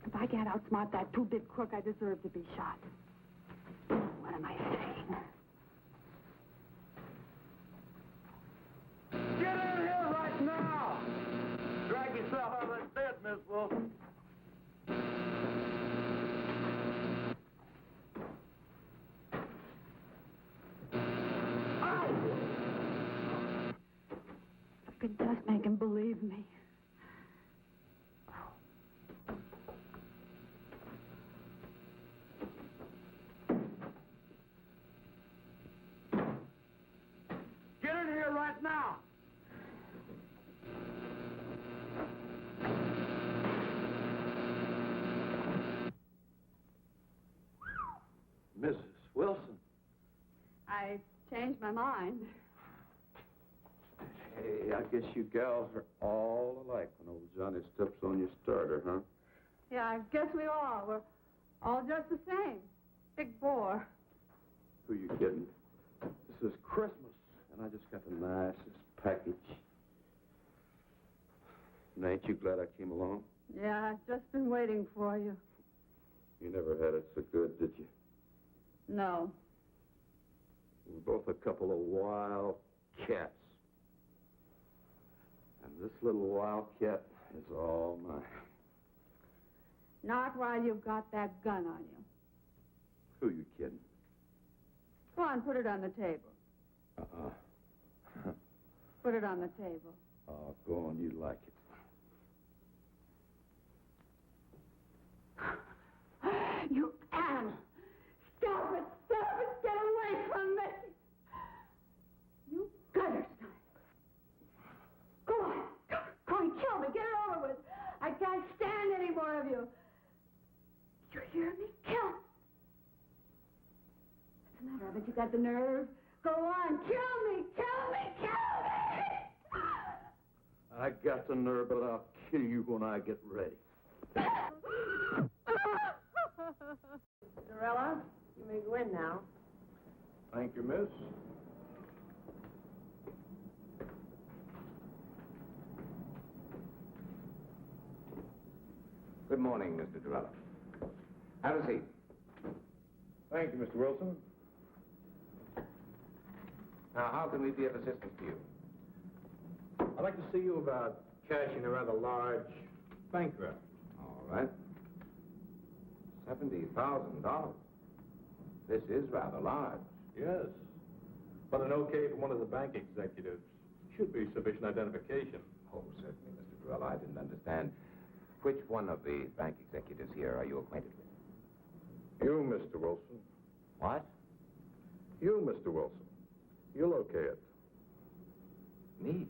If I can't outsmart that two-bit crook, I deserve to be shot. What am I saying?
Get in here right now! Drag yourself out of that bed, Miss Wilson.
If it does make him believe me.
Get in here right now!
Mrs. Wilson.
I changed my mind.
Hey, I guess you gals are all alike when old Johnny steps on your starter, huh?
Yeah, I guess we are. We're all just the same. Big bore.
Who you kidding? This is Christmas, and I just got the nicest package. And ain't you glad I came along?
Yeah, I've just been waiting for you.
You never had it so good, did you?
No.
We're both a couple of wild cats. And This little wildcat is all mine.
Not while you've got that gun on you.
Who you kidding?
Go on, put it on the table. Put it on the table.
Oh, go on, you like it.
You animal! Stop it! Stop it! Get away from me! You gutter snipe! Go on! Go on, kill me! Get it over with! I can't stand any more of you! You hear me? Kill! What's the matter? Haven't you got the nerve? Go on! Kill me! Kill me! Kill me!
I got the nerve, but I'll kill you when I get ready.
Cinderella, you may go in now.
Thank you, miss.
Good morning, Mr. Durella. Have a seat.
Thank you, Mr. Wilson.
Now, how can we be of assistance to you?
I'd like to see you about cashing a rather large bank draft.
All right. $70,000. This is rather large.
Yes. But an okay from one of the bank executives should be sufficient identification.
Oh, certainly, Mr. Durella. I didn't understand. Which one of the bank executives here are you acquainted with?
You, Mr. Wilson.
What?
You, Mr. Wilson. You'll okay it.
Me?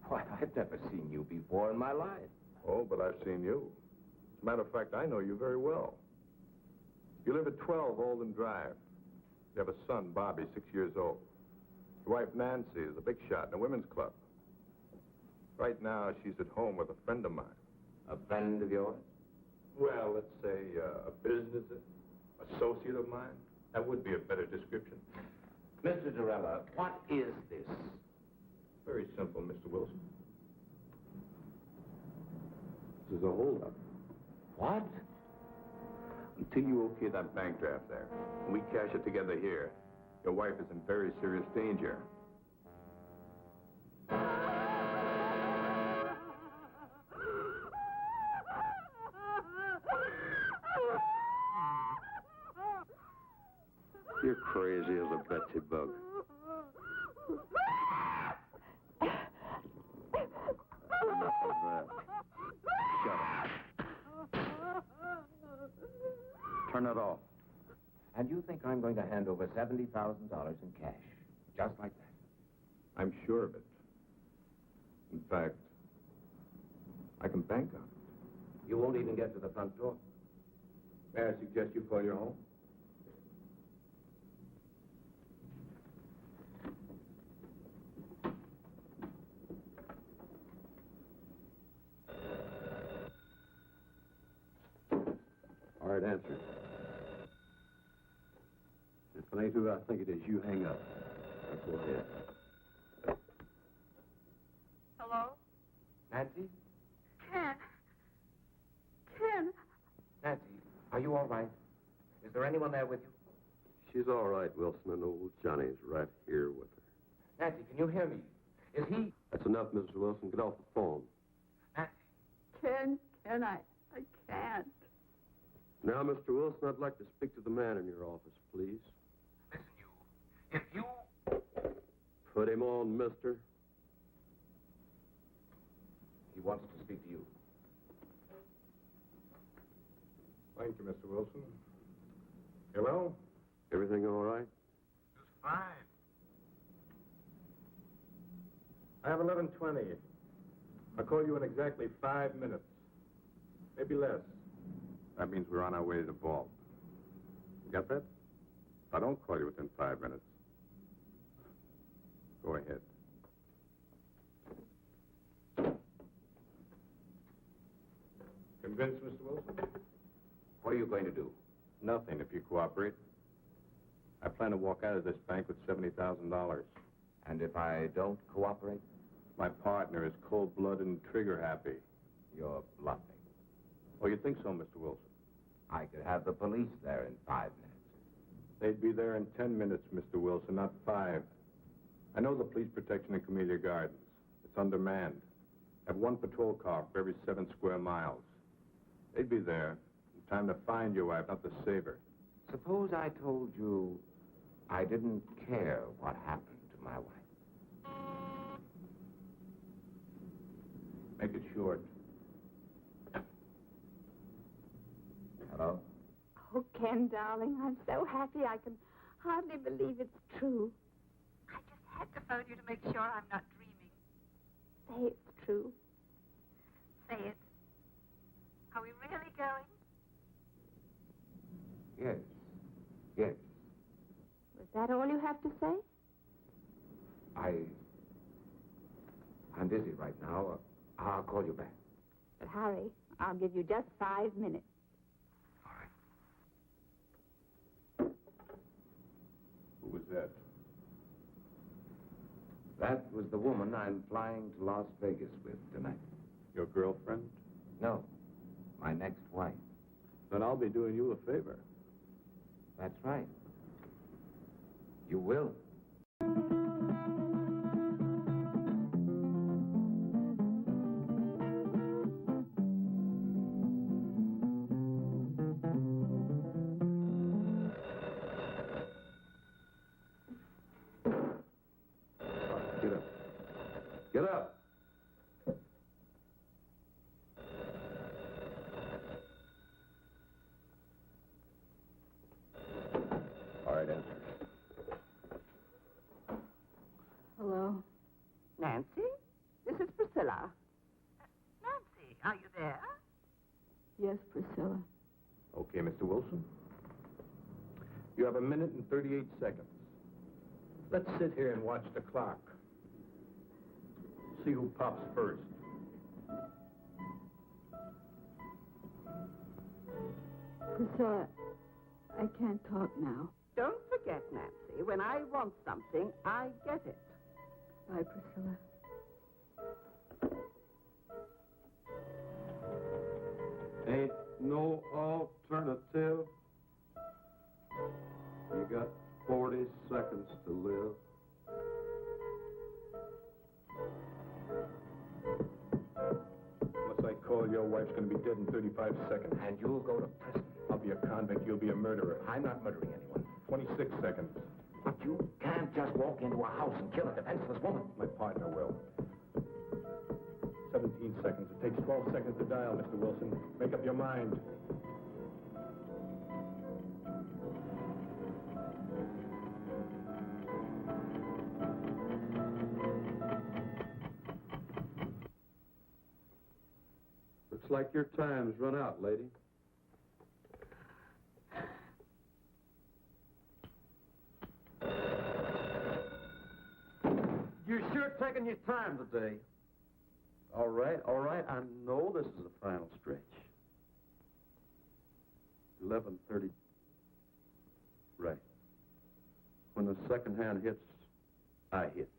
Why, I've never seen you before in my life.
Oh, but I've seen you. As a matter of fact, I know you very well. You live at 12 Olden Drive. You have a son, Bobby, 6 years old. Your wife, Nancy, is a big shot in a women's club. Right now, she's at home with a friend of mine.
A friend of yours?
Well, let's say a business associate of mine. That would be a better description.
Mr. Durella, what is this?
Very simple, Mr. Wilson.
This is a holdup.
What?
Until you okay that bank draft there, and we cash it together here, your wife is in very serious danger.
You're crazy as a Betsy bug. Enough of that. Shut up. Turn it off.
And you think I'm going to hand over $70,000 in cash, just like that?
I'm sure of it. In fact, I can bank on it.
You won't even get to the front door.
May I suggest you call your home?
All right, answer. If it ain't who I think it is, you hang up. Now, go ahead.
Hello?
Nancy?
Ken. Ken.
Nancy, are you all right? Is there anyone there with you?
She's all right, Wilson, and old Johnny's right here with her.
Nancy, can you hear me? Is he...
That's enough, Mrs. Wilson. Get off the phone.
Ken, I can't.
Now, Mr. Wilson, I'd like to speak to the man in your office, please.
Listen, you. If you...
Put him on, mister.
He wants to speak to you.
Thank you, Mr. Wilson. Hello?
Everything all right?
Just fine. I have 11:20. I'll call you in exactly 5 minutes. Maybe less. That means we're on our way to the vault. You got that? If I don't call you within 5 minutes, go ahead. Convinced, Mr. Wilson?
What are you going to do?
Nothing, if you cooperate. I plan to walk out of this bank with $70,000.
And if I don't cooperate?
My partner is cold-blooded and trigger-happy.
You're bluffing.
Oh, you think so, Mr. Wilson?
I could have the police there in 5 minutes.
They'd be there in 10 minutes, Mr. Wilson, not 5. I know the police protection in Camellia Gardens. It's undermanned. Have one patrol car for every 7 square miles. They'd be there in time to find your wife, not to save her.
Suppose I told you I didn't care what happened to my wife.
Make it short.
Hello?
Oh, Ken, darling, I'm so happy I can hardly believe it's true.
I just had to phone you to make sure I'm not dreaming.
Say it's true.
Say it. Are we really going?
Yes. Yes.
Was that all you have to say?
I'm busy right now. I'll call you back.
But hurry. I'll give you just 5 minutes.
Who was that?
That was the woman I'm flying to Las Vegas with tonight.
Your girlfriend?
No, my next wife.
Then I'll be doing you a favor.
That's right. You will.
Get up. Get up. All right, enter.
Hello? Nancy? This is Priscilla.
Nancy, are you there?
Yes, Priscilla.
Okay, Mr. Wilson. You have 1 minute and 38 seconds. Let's sit here and watch the clock. See who pops first.
Priscilla, I can't talk now. Don't forget, Nancy, when I want something, I get it. Bye, Priscilla.
Ain't no alternative. You got 40 seconds to live.
Unless I call, your wife's going to be dead in 35 seconds.
And you'll go to prison.
I'll be a convict. You'll be a murderer.
I'm not murdering anyone.
26 seconds.
But you can't just walk into a house and kill a defenseless woman.
My partner will. 17 seconds. It takes 12 seconds to dial, Mr. Wilson. Make up your mind.
Looks like your time's run out, lady. You're sure taking your time today. All right. I know this is the final stretch. 11:30. Right. When the second hand hits, I hit.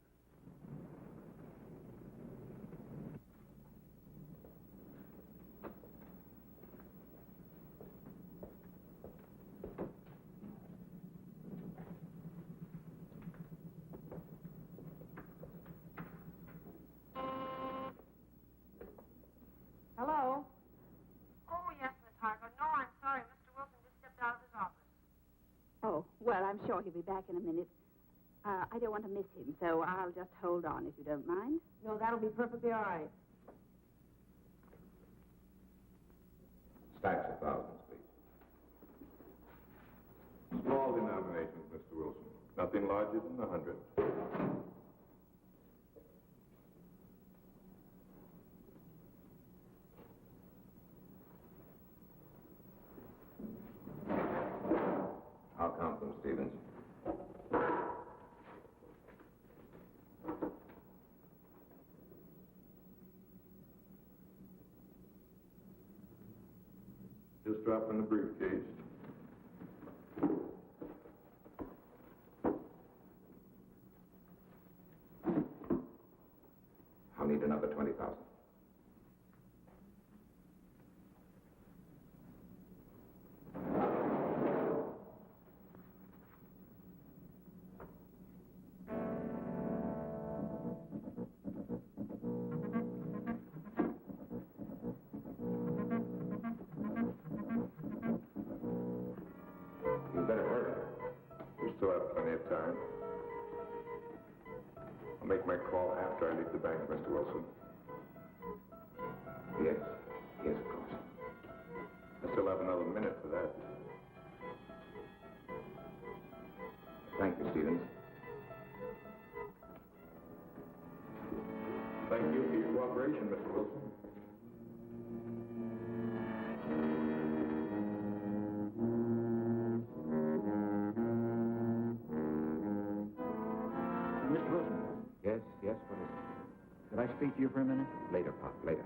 Hello? Oh, yes, Miss Hargrove. No, I'm sorry. Mr. Wilson just stepped out of his office.
Oh, well, I'm sure he'll be back in a minute. I don't want to miss him, so I'll just hold on if you don't mind.
No, that'll be perfectly all right.
Stacks of thousands, please.
Small denominations, Mr. Wilson. Nothing larger than 100.
I'll count them, Stevens.
Just drop in the briefcase.
I'll need another 20,000.
I'll make my call after I leave the bank, Mr. Wilson.
Yes? Yes, of course.
I still have another minute for that.
Thank you, Stevens.
Thank you for your cooperation, Mr. Wilson.
Mr. Wilson,
Yes, what is it?
could I speak to you for a minute?
Later, Pop, later.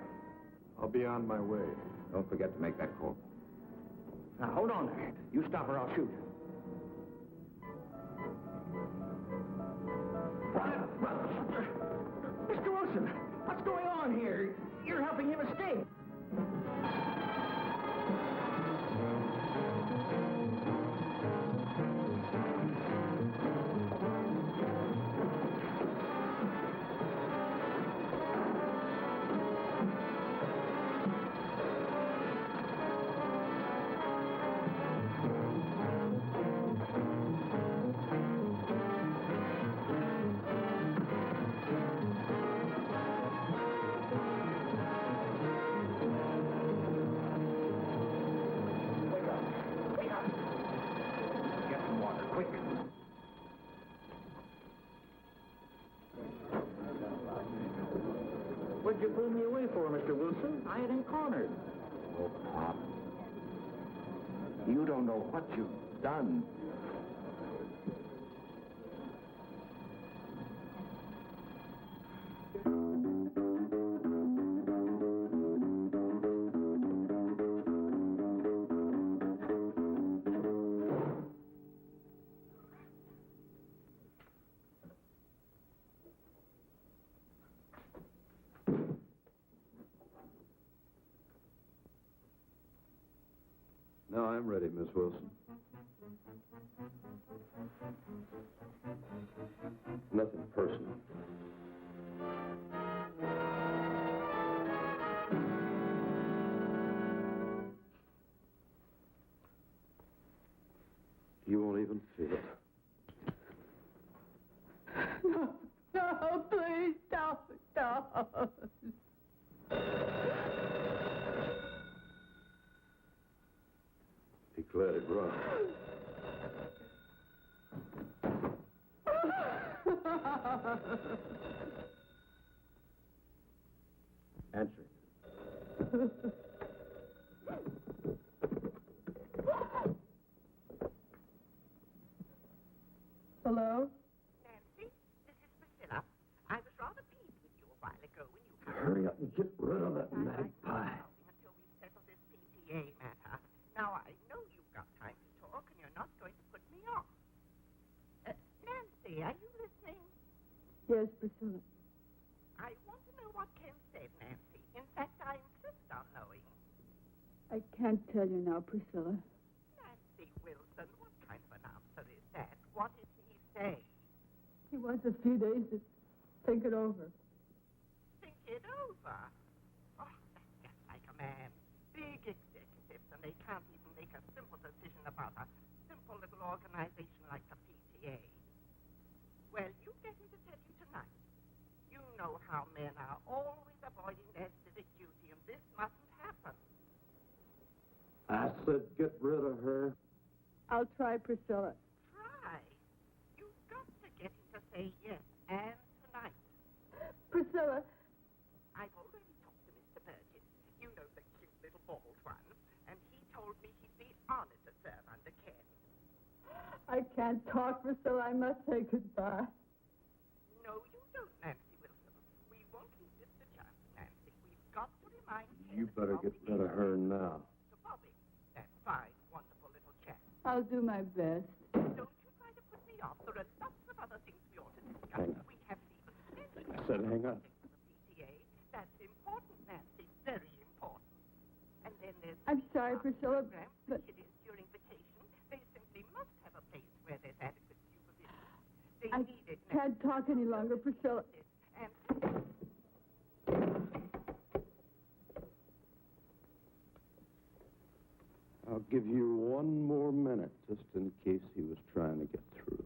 I'll be on my way.
Don't forget to make that call.
Now, hold on there. You stop or I'll shoot. Mr. Wilson, what's going on here? You're helping him escape.
Get some water, quick.
What'd you pull me away for, Mr. Wilson? I ain't cornered.
Oh, Pop. You don't know what you've done.
Now I'm ready, Miss Wilson. Nothing personal. You won't even feel it.
No, please don't.
Be glad it run.
Answer.
Hello?
Nancy, this is Priscilla. I was rather peeved with you a while ago when you
Hurry up and get rid of that magpie.
until we settle this PTA matter. Now, I know you've got time to talk, and you're not going to put me off. Nancy, are you listening?
Yes, Priscilla.
I want to know what Ken said, Nancy. In fact, I insist on knowing.
I can't tell you now, Priscilla.
Nancy Wilson, what kind of an answer is that? What did he say?
He wants a few days to think it over.
Think it over. Oh, that's just like a man. Big executives, and they can't even make a simple decision about a simple little organization like the PTA. Well, you get me to tell you tonight. You know how men are always avoiding their civic duty, and this mustn't happen.
I said get rid of her.
I'll try, Priscilla.
Try. You've got to get him to say yes, and tonight.
Priscilla,
I've already talked to Mr. Burgess. You know, the cute little bald one. And he told me he'd be honored to serve under Ken.
I can't talk, Priscilla. I must say goodbye.
No, you don't, Nancy Wilson. We won't leave this to chance, Nancy. We've got to remind
You better get rid of her now.
to Bobby, that fine, wonderful little chap.
I'll do my best.
Don't you try to put me off. There are lots of other things we ought to discuss.
Hang on.
We haven't even mentioned
I said hang on.
PTA. That's important, Nancy. Very important. And then there's
I'm sorry, Priscilla,
program
but
it is during vacation. They simply must have a place where there's adequate supervision. They
I
need it.
can't talk any longer, Priscilla.
And
I'll give you one more minute, just in case he was trying to get through.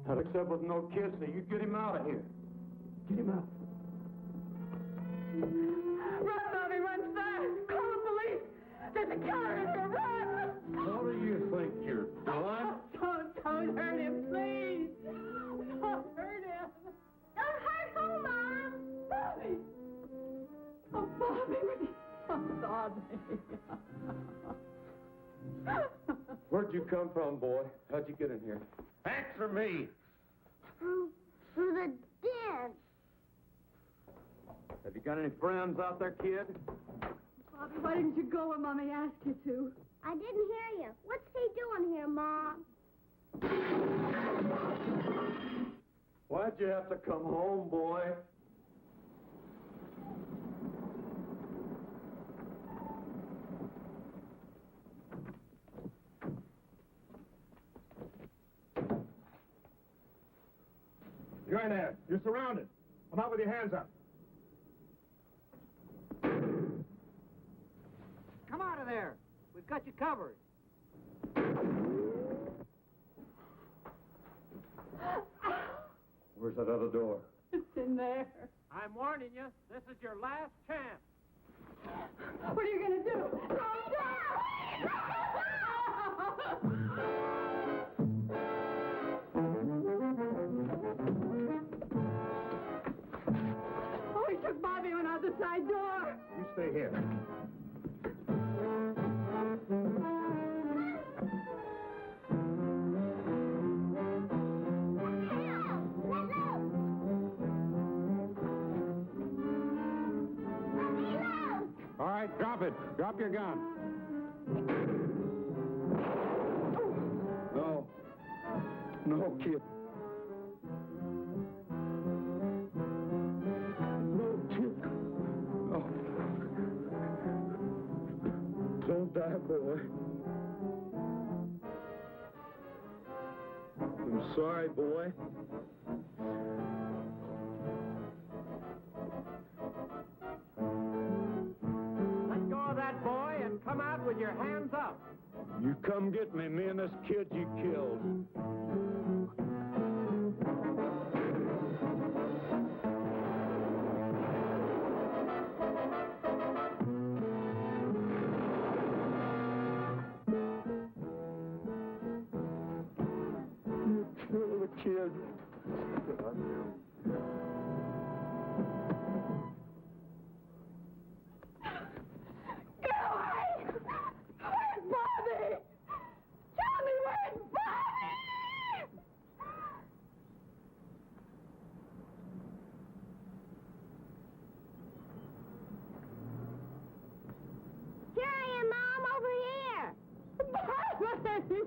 Not except with no kids, so you get him out of here. Get him out.
Run, Bobby, run fast! Call the police! There's a killer in here, run!
What do you think you're doing?
Don't hurt him, please! Don't hurt him! Don't hurt who, Mom? Bobby! Oh, Bobby! Oh, Bobby!
Where'd you come from, boy? How'd you get in here?
Answer me!
Through the den.
Have you got any friends out there, kid?
Bobby, why didn't you go when Mommy asked you to?
I didn't hear you. What's he doing here, Mom?
Why'd you have to come home, boy?
You're in there. You're surrounded. Come out with your hands up.
Come out of there. We've got you covered.
Where's that other door?
It's in there.
I'm warning you, this is your last chance.
What are you going to do? Throw him Oh, he took Bobby and out the side door.
You stay here. All right, drop it. Drop your gun.
No. No, kid. No, kid. No. Don't die, boy. I'm sorry, boy.
Let go of that boy and come out with your hands up.
You come get me and this kid you killed. You killed the kid.
Get away! Where's Bobby? Tell me where's Bobby!
Here I am, Mom, over here.
Bobby!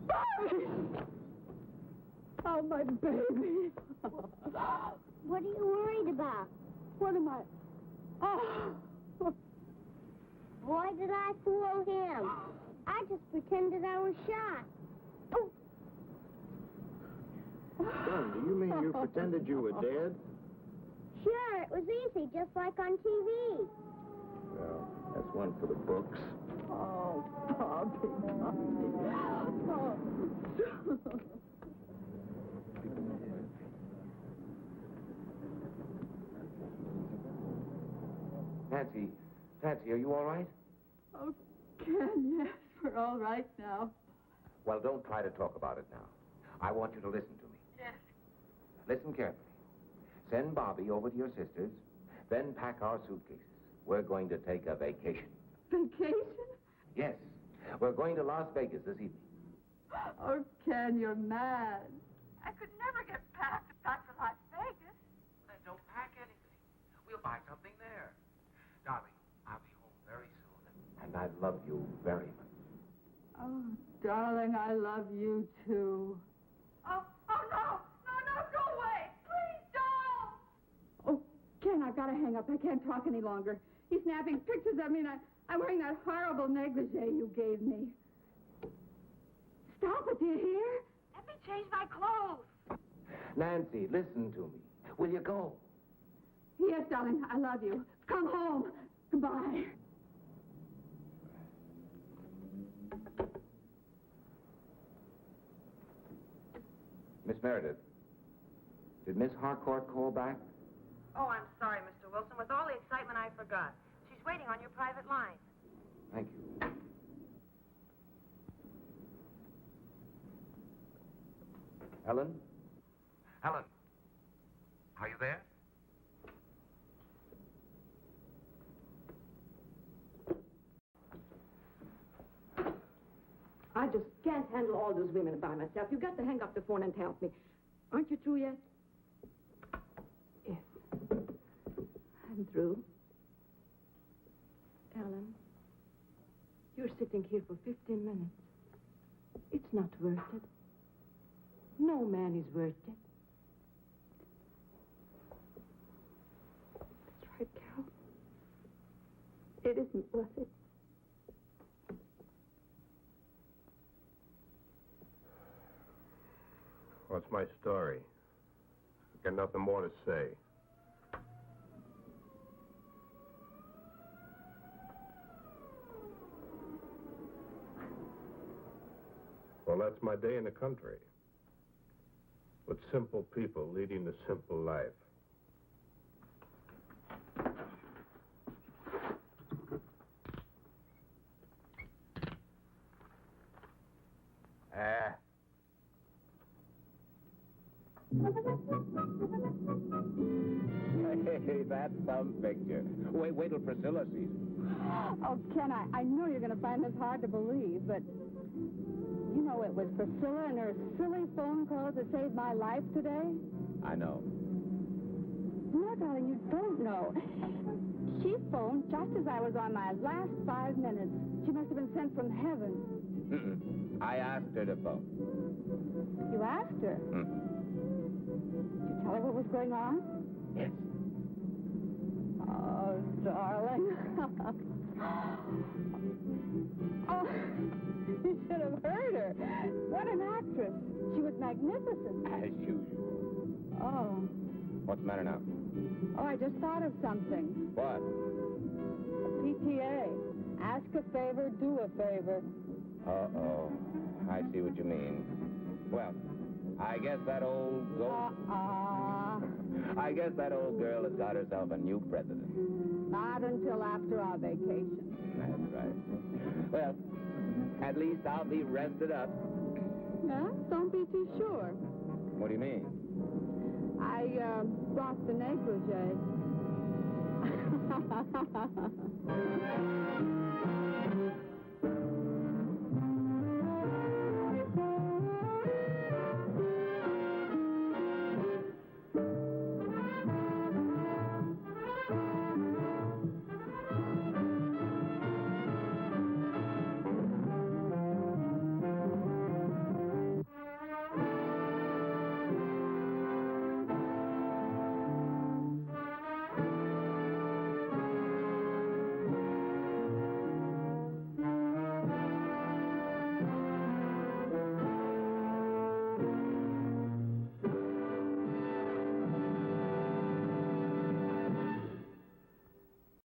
Bobby! Oh, my baby.
What are you worried about?
What am I? Oh.
Why did I fool him? I just pretended I was shot. Oh,
Son, do you mean you pretended you were dead?
sure, it was easy, just like on TV.
Well, that's one for the books.
Oh, Bobby, Bobby.
Nancy, are you all right?
Oh, Ken, yes, we're all right now.
Well, don't try to talk about it now. I want you to listen to me.
Yes.
Listen carefully. Send Bobby over to your sister's, then pack our suitcases. We're going to take a vacation.
Vacation?
Yes, we're going to Las Vegas this evening.
Oh, Ken, you're mad.
I could never get back to Las Vegas.
Then don't pack anything. We'll buy something there. Darling, I'll be home very soon, and I love you very much.
Oh, darling, I love you, too.
Oh, no, go away. Please don't.
Oh, Ken, I've got to hang up. I can't talk any longer. He's snapping pictures of me, and I'm wearing that horrible negligee you gave me. Stop it, do you hear?
Let me change my clothes.
Nancy, listen to me. Will you go?
Yes, darling, I love you. Come home. Goodbye.
Meredith, did Miss Harcourt call back?
Oh, I'm sorry, Mr. Wilson. With all the excitement, I forgot. She's waiting on your private line.
Thank you. Helen? Helen, are you there?
I just can't handle all those women by myself. You've got to hang up the phone and help me. Aren't you through yet?
Yes. I'm through.
Ellen, you're sitting here for 15 minutes. It's not worth it. No man is worth it.
That's right, Carol. It isn't worth it.
What's my story? Got nothing more to say. Well, that's my day in the country. With simple people leading a simple life.
Hey, that's some picture. Wait till Priscilla sees it.
Oh, Ken, I know you're going to find this hard to believe, but you know it was Priscilla and her silly phone calls that saved my life today?
I know.
No, darling, you don't know. She phoned just as I was on my last 5 minutes. She must have been sent from heaven.
I asked her to phone.
You asked her? Did you tell her what was going on?
Yes.
Oh, darling. Oh, you should have heard her. What an actress. She was magnificent.
As usual.
Oh.
What's the matter now?
Oh, I just thought of something.
What?
PTA. Ask a favor, do a favor.
Uh-oh. I see what you mean. Well, I guess that old I guess that old girl has got herself a new president.
Not until after our vacation.
That's right. Well, at least I'll be rested up.
Yeah? Don't be too sure.
What do you mean?
I brought the negligee.